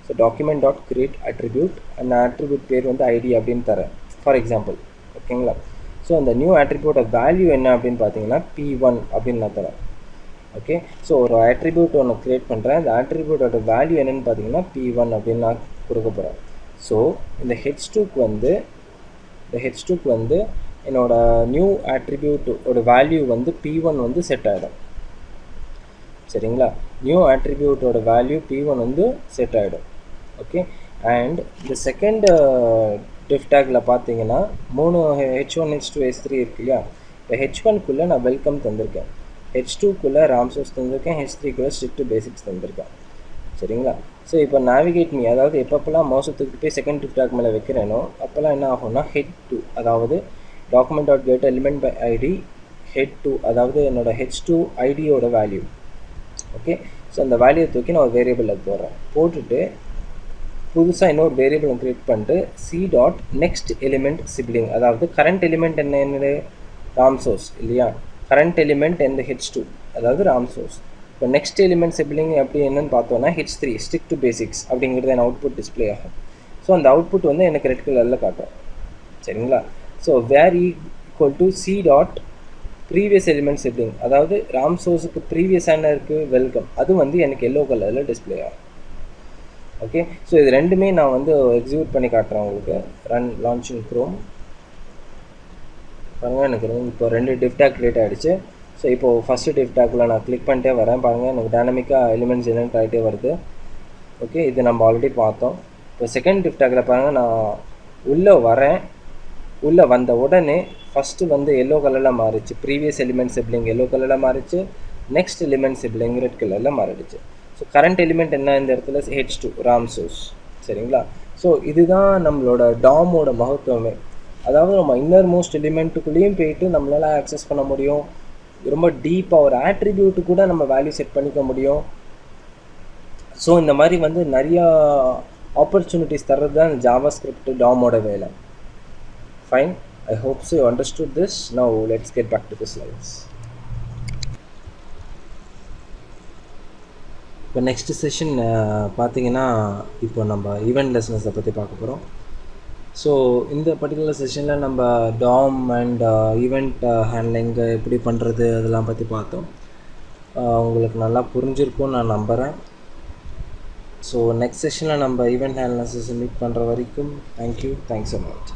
ஸோ document.create attribute, அந்த ஆட்ரிபியூட் பேர் வந்து ஐடி அப்படின்னு தரேன் ஃபார் எக்ஸாம்பிள். ஓகேங்களா? ஸோ அந்த நியூ ஆட்ரிபியூட்டோட வேல்யூ என்ன அப்படின்னு பார்த்தீங்கன்னா P1 அப்படின்னு நான் தரேன். ஓகே, ஸோ ஒரு ஆட்ரிபியூட் ஒன்று க்ரியேட் பண்ணுறேன். அந்த ஆட்ரிபியூட்டோட வேல்யூ என்னென்னு பார்த்தீங்கன்னா P1 அப்படின்னு நான் கொடுக்க போகிறேன். ஸோ இந்த H2க்கு வந்து என்னோடய நியூ ஆட்ரிபியூட்டோட வேல்யூ வந்து P1 வந்து செட் ஆகிடும். சரிங்களா? நியூ ஆட்ரிபியூட்டோட வேல்யூ P1 வந்து செட் ஆகிடும். ஓகே, அண்ட் இந்த செகண்ட் div tagல பார்த்தீங்கன்னா 3 H1, H2, H3 இருக்கு இல்லையா? இப்போ H1குள்ளே நான் வெல்கம் தந்திருக்கேன், H2குள்ளே ராம்சோஸ் தந்திருக்கேன், H3குள்ளே ஸ்ட்ரிக்ட் பேசிக்ஸ் தந்திருக்கேன். சரிங்களா? ஸோ இப்போ நேவிகேட் மீ, அதாவது எப்பப்பெல்லாம் மவுஸை தூக்கிட்டு போய் செகண்ட் div tag மேலே வைக்கிறேனோ அப்போல்லாம் என்ன ஆகும்னா head2, அதாவது document.get element by id head2, அதாவது என்னோடய H2 ஐடியோட வேல்யூ. ஓகே, ஸோ அந்த வேல்யூவை தூக்கி நான் ஒரு வேரியபிளில் போட்டுட்டு புதுசாக இன்னொரு வேரியபிள் க்ரியேட் பண்ணிட்டு c.next element sibling, அதாவது கரண்ட் எலிமெண்ட் என்னது ராம்சோஸ் இல்லையா? கரண்ட் எலிமெண்ட் இந்த H2, அதாவது ராம்சோஸ். இப்போ நெக்ஸ்ட் எலிமெண்ட் சிப்ளிங் எப்படி என்னன்னு பார்த்தோன்னா H3 ஸ்டிக் டு பேசிக்ஸ் அப்படிங்கிறது என் அவுட்புட் டிஸ்பிளே ஆகும். ஸோ அந்த அவுட்புட் வந்து எனக்கு ரெட் கலரில் காட்டும். சரிங்களா? So where equal to c.previous element sibling, அதாவது ராம்சோஸுக்கு ப்ரீவியஸான இருக்குது வெல்கம், அது வந்து எனக்கு எல்லோ கலரில் டிஸ்பிளே ஆகும். ஓகே, ஸோ இது ரெண்டுமே நான் வந்து எக்ஸிக்யூட் பண்ணி காட்டுறேன் உங்களுக்கு. Run launching Chrome. பாருங்கள், எனக்கு இப்போ 2 div tag க்ரியேட் ஆகிடுச்சு. ஸோ இப்போது ஃபஸ்ட்டு div tagக்குள்ளே நான் கிளிக் பண்ணிட்டே வரேன். பாருங்கள், எனக்கு டைனமிக்காக எலிமெண்ட்ஸ் ஜெனரேட் ஆகிட்டே வருது. ஓகே, இது நம்ம ஆல்ரெடி பார்த்தோம். இப்போ செகண்ட் div tagல பாருங்கள், நான் உள்ளே வரேன். உள்ளே வந்த உடனே ஃபஸ்ட்டு வந்து எல்லோ கலரில் மாறிச்சு, ப்ரீவியஸ் எலிமெண்ட் சிப்ளிங் எல்லோ கலரில் மாறிச்சு, நெக்ஸ்ட் எலிமெண்ட் சிப்ளிங் ரெட் கலரில் மாறிடுச்சு. ஸோ கரண்ட் எலிமெண்ட் என்ன இந்த இடத்துல H2 ராம்சோஸ். சரிங்களா? ஸோ இதுதான் நம்மளோட டாமோட மகத்துவமே. அதாவது நம்ம இன்னர் மோஸ்ட் எலிமெண்ட்டுக்குள்ளேயும் போயிட்டு நம்மளால் ஆக்சஸ் பண்ண முடியும். ரொம்ப டீப்பாக ஒரு ஆட்ரிபியூட்டு கூட நம்ம வேல்யூ செட் பண்ணிக்க முடியும். ஸோ இந்த மாதிரி வந்து நிறையா ஆப்பர்ச்சுனிட்டிஸ் தர்றது தான் ஜாவாஸ்கிரிப்ட் டாமோட வேலை. Fine, I hope so you understood this. Now let's get back to the slides. இப்போ நெக்ஸ்ட் செஷன் பார்த்தீங்கன்னா இப்போ நம்ம ஈவெண்ட் லெஸ்னஸை பற்றி பார்க்க போகிறோம். ஸோ இந்த பர்டிகுலர் செஷனில் நம்ம டாம் அண்ட் ஈவெண்ட் ஹேண்ட்லிங் எப்படி பண்ணுறது அதெல்லாம் பற்றி பார்த்தோம். உங்களுக்கு நல்லா புரிஞ்சிருக்கும்னு நான் நம்புகிறேன். ஸோ நெக்ஸ்ட் செஷனில் நம்ம ஈவெண்ட் ஹேண்ட்லர்ஸை மீட் பண்ணுற வரைக்கும் தேங்க்யூ, தேங்க்ஸ் ஸோ மச்.